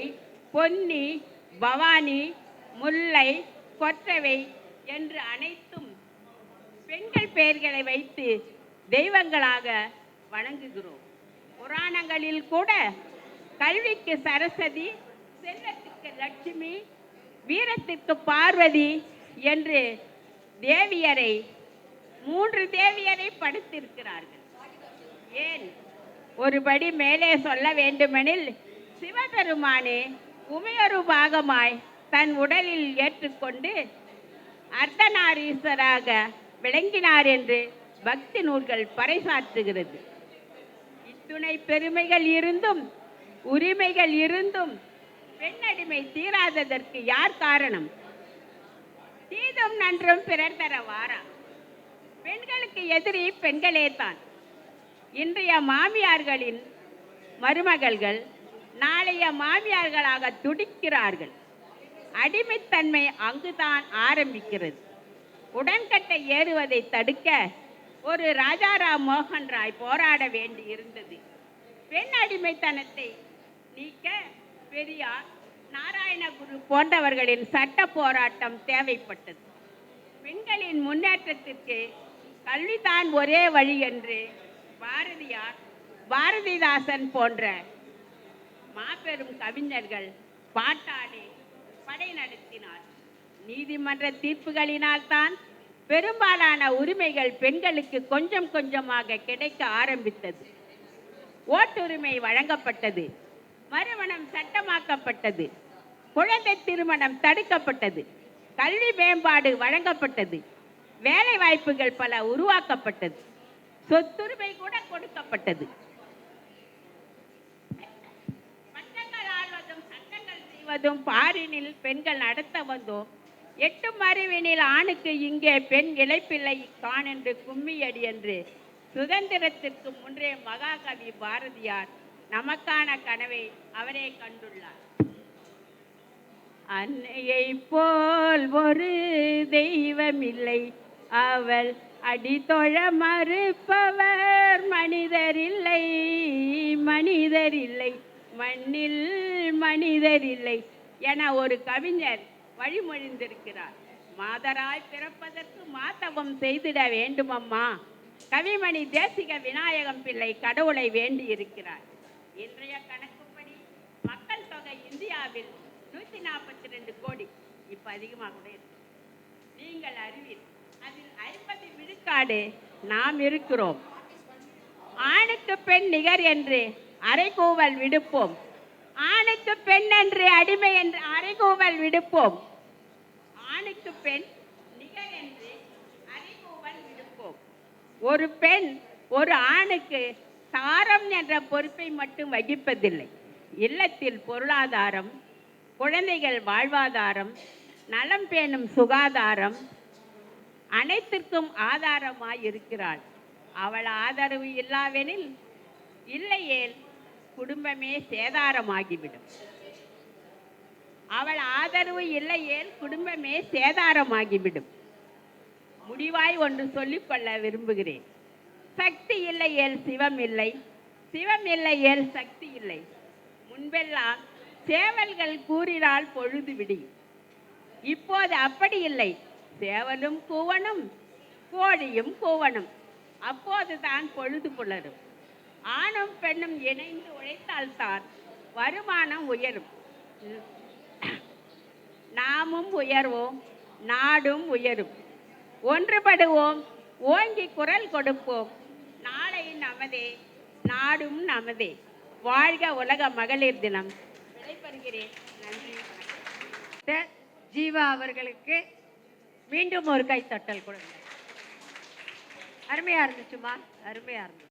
[SPEAKER 11] பொன்னி, பவானி, முல்லை, கொற்றவை என்று அனைத்தும் பெண்கள் பெயர்களை வைத்து தெய்வங்களாக வணங்குகிறோம். புராணங்களில் கூட கல்விக்கு சரஸ்வதி, செல்வத்திற்கு லட்சுமி, வீரத்திற்கு பார்வதி என்று தேவியரை 3 தேவியரை படைத்திருக்கிறார்கள். ஏன் ஒருபடி மேலே சொல்ல வேண்டுமெனில் சிவபெருமானே உமையொரு பாகமாய் தன் உடலில் ஏற்றுக்கொண்டு அர்த்தநாரீஸ்வராக விளங்கினார் என்று பக்தி நூல்கள் பறைசாற்றுகிறது. இத்துணை பெருமைகள் இருந்தும் உரிமைகள் இருந்தும் பெண்ணடிமை தீராததற்கு யார் காரணம்? தீதும் நன்றும் பிறர் தர வாரா. பெண்களுக்கு எதிரி பெண்களே தான். இன்றைய மாமியார்களின் மருமகள்கள் நாளைய மாமியார்களாக துடிக்கிறார்கள். அடிமைத்தன்மை அங்குதான் ஆரம்பிக்கிறது. உடன்கட்டை ஏறுவதை தடுக்க ஒரு ராஜாராம் மோகன் ராய் போராட வேண்டி இருந்தது. பெண் அடிமைத்தனத்தை நீக்க பெரியார், நாராயணகுரு போன்றவர்களின் சட்ட போராட்டம் தேவைப்பட்டது. பெண்களின் முன்னேற்றத்திற்கு கல்விதான் ஒரே வழி என்று பாரதியார், பாரதிதாசன் போன்ற மாபெரும் கவிஞர்கள் பாட்டாளி படை நடத்தினார். நீதிமன்ற தீர்ப்புகளினால் தான் பெரும்பாலான உரிமைகள் பெண்களுக்கு கொஞ்சம் கொஞ்சமாக கிடைக்க ஆரம்பித்தது. ஓட்டுரிமை வழங்கப்பட்டது. மறுமணம் சட்டமாக்கப்பட்டது. குழந்தை திருமணம் தடுக்கப்பட்டது. கல்வி மேம்பாடு வழங்கப்பட்டது. வேலை வாய்ப்புகள் பல உருவாக்கப்பட்டது. சொத்துரிமை கூட கொடுக்கப்பட்டது. பட்டங்கள் ஆள்வதும் சட்டங்கள் செய்வதும் பாரினில் பெண்கள் நடத்த வந்தோம். 8 அறிவினில் ஆணுக்கு இங்கே பெண் இழைப்பில்லை காணென்று கும்மியடி என்று சுதந்திரத்திற்கு முன்றே மகாகவி பாரதியார் நமக்கான கனவை அவரே கண்டுள்ளார். அன்னையை போல் ஒரு தெய்வமில்லை, அவள் அடித்தொழ மறுப்பவர் மனிதரில்லை, மனிதரில்லை, மண்ணில் மனிதரில்லை என ஒரு கவிஞர் வழிமொழிந்திருக்கிறார். மாதராய் பிறப்பதற்கு மாதவம் செய்திட வேண்டுமம்மா. கவிமணி தேசிக விநாயகம் பிள்ளை கடவுளை வேண்டி இருக்கிறார். இன்றைய கணக்குப்படி மக்கள் தொகை இந்தியாவில் 142 கோடி. இப்ப அதிகமாக கூட இருக்கு. நீங்கள் அறிவீர், அதில் 50 விழுக்காடு நாம் இருக்கிறோம். ஆணுக்கு பெண் நிகர் என்று அரைகூவல் விடுப்போம். ஆணுக்கு பெண் என்று அடிமை என்று அரைகூவல் விடுப்போம். ஆணுக்கு பெண் நிகர் என்று அரைகூவல் விடுப்போம். ஒரு பெண் ஒரு ஆணுக்கு சாரம் என்ற பொறுப்பை மட்டும் வகிப்பதில்லை. இல்லத்தில் பொருளாதாரம், குழந்தைகள் வாழ்வாதாரம், நலம் பேணும் சுகாதாரம் அனைத்திற்கும் ஆதாரமாய் இருக்கிறாள். அவள் ஆதரவு இல்லாவெனில் இல்லையேல் குடும்பமே சேதாரமாகிவிடும். அவள் ஆதரவு இல்லையேல் குடும்பமே சேதாரமாகிவிடும். முடிவாய் ஒன்று சொல்லிக்கொள்ள விரும்புகிறேன். சக்தி இல்லையேல் சிவம் இல்லை, சிவம் இல்லையேல் சக்தி இல்லை. முன்பெல்லாம் சேவல்கள் கூறினால் பொழுது விடி. இப்போது அப்படி இல்லை. சேவலும் கூவனும், கோழியும் கூவனும். அப்போதுதான் பொழுது புலரும். ஆணும் பெண்ணும் இணைந்து உழைத்தால்தான் வருமானம் உயரும். நாமும் உயர்வோம், நாடும் உயரும். ஒன்றுபடுவோம், ஓங்கி குரல் கொடுப்போம். நாளை நமதே, நாடும் நமதே. வாழ்க உலக மகளிர் தினம். விடைபெறுகிறேன். நன்றி.
[SPEAKER 2] ஜீவா அவர்களுக்கு மீண்டும் ஒரு கைத்தட்டல் கொடுங்க. அருமையா இருந்துச்சுமா, அருமையா இருந்துச்சு.